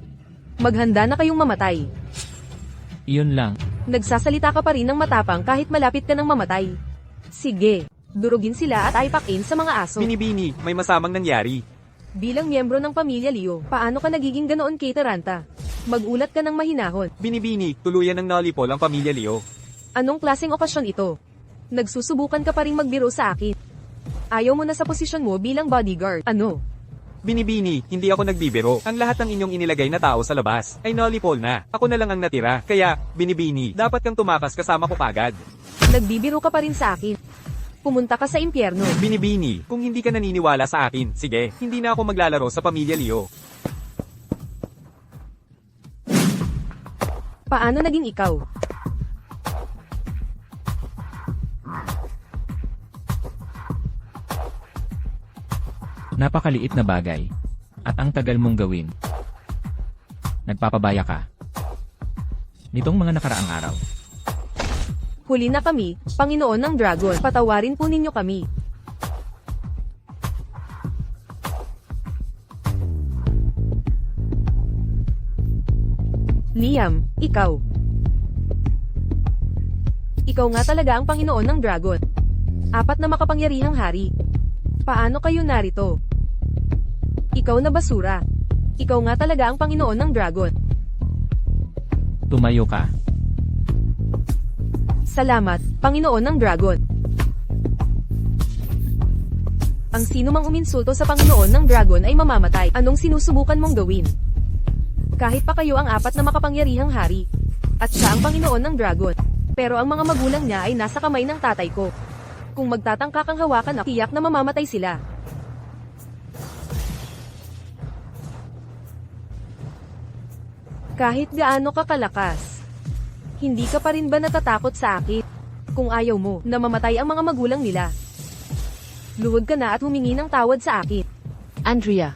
Maghanda na kayong mamatay. Iyon lang. Nagsasalita ka pa rin ng matapang kahit malapit ka ng mamatay. Sige, durugin sila at aipakin sa mga aso. Binibini, may masamang nangyari. Bilang miyembro ng pamilya Liu, paano ka nagiging ganoon kay Taranta? Magulat ka ng mahinahon. Binibini, tuluyan ng nalipol ang pamilya Leo. Anong klaseng okasyon ito? Nagsusubukan ka pa rin magbiro sa akin. Ayaw mo na sa posisyon mo bilang bodyguard. Ano? Binibini, hindi ako nagbibiro. Ang lahat ng inyong inilagay na tao sa labas ay nalipol na. Ako na lang ang natira. Kaya, Binibini, dapat kang tumakas kasama ko kagad. Nagbibiro ka pa rin sa akin. Pumunta ka sa impyerno. Binibini, kung hindi ka naniniwala sa akin, sige, hindi na ako maglalaro sa pamilya Leo. Paano naging ikaw? Napakaliit na bagay. At ang tagal mong gawin. Nagpapabaya ka. Nitong mga nakaraang araw. Huli na kami, Panginoon ng Dragon. Patawarin po ninyo kami. Liam, ikaw. Ikaw nga talaga ang Panginoon ng Dragon. 4 na makapangyarihang hari. Paano kayo narito? Ikaw na basura. Ikaw nga talaga ang Panginoon ng Dragon. Tumayo ka. Salamat, Panginoon ng Dragon. Ang sino mang uminsulto sa Panginoon ng Dragon ay mamamatay. Anong sinusubukan mong gawin? Kahit pa kayo ang 4 na makapangyarihang hari. At siya ang Panginoon ng Dragon. Pero ang mga magulang niya ay nasa kamay ng tatay ko. Kung magtatangka kang hawakan, tiyak na mamamatay sila. Kahit gaano ka kalakas, hindi ka pa rin ba natatakot sa akin? Kung ayaw mo na mamatay ang mga magulang nila, luhod ka na at humingi ng tawad sa akin. Andrea,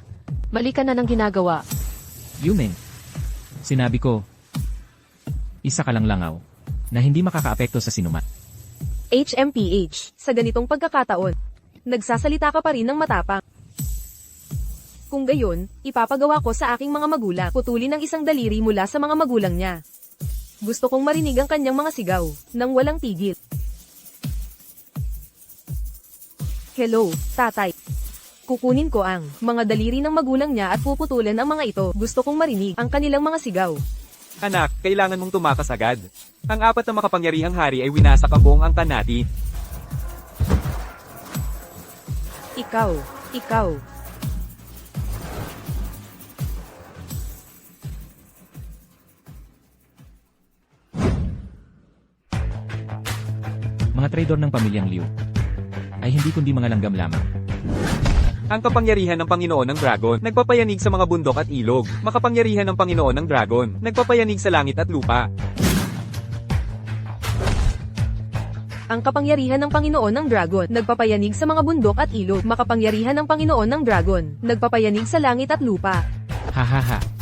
mali ka na ng ginagawa. Yumen. Sinabi ko, isa ka lang langaw, na hindi makakaapekto sa sinuman. HMPH, sa ganitong pagkakataon, nagsasalita ka pa rin ng matapang. Kung gayon, ipapagawa ko sa aking mga magulang, putulin ang isang daliri mula sa mga magulang niya. Gusto kong marinig ang kanyang mga sigaw, nang walang tigil. Hello, tatay. Kukunin ko ang mga daliri ng magulang niya at puputulan ang mga ito. Gusto kong marinig ang kanilang mga sigaw. Anak, kailangan mong tumakas agad. Ang 4 na makapangyarihang hari ay winasak ang buong angkan natin. Ikaw. Mga traidor ng pamilyang Liu ay hindi kundi mga langgam lamang. Ang kapangyarihan ng Panginoon ng Dragon, nagpapayanig sa mga bundok at ilog. Makapangyarihan ng Panginoon ng Dragon, nagpapayanig sa langit at lupa. Ang kapangyarihan ng Panginoon ng Dragon, nagpapayanig sa mga bundok at ilog. Makapangyarihan ng Panginoon ng Dragon, nagpapayanig sa langit at lupa. Hahaha.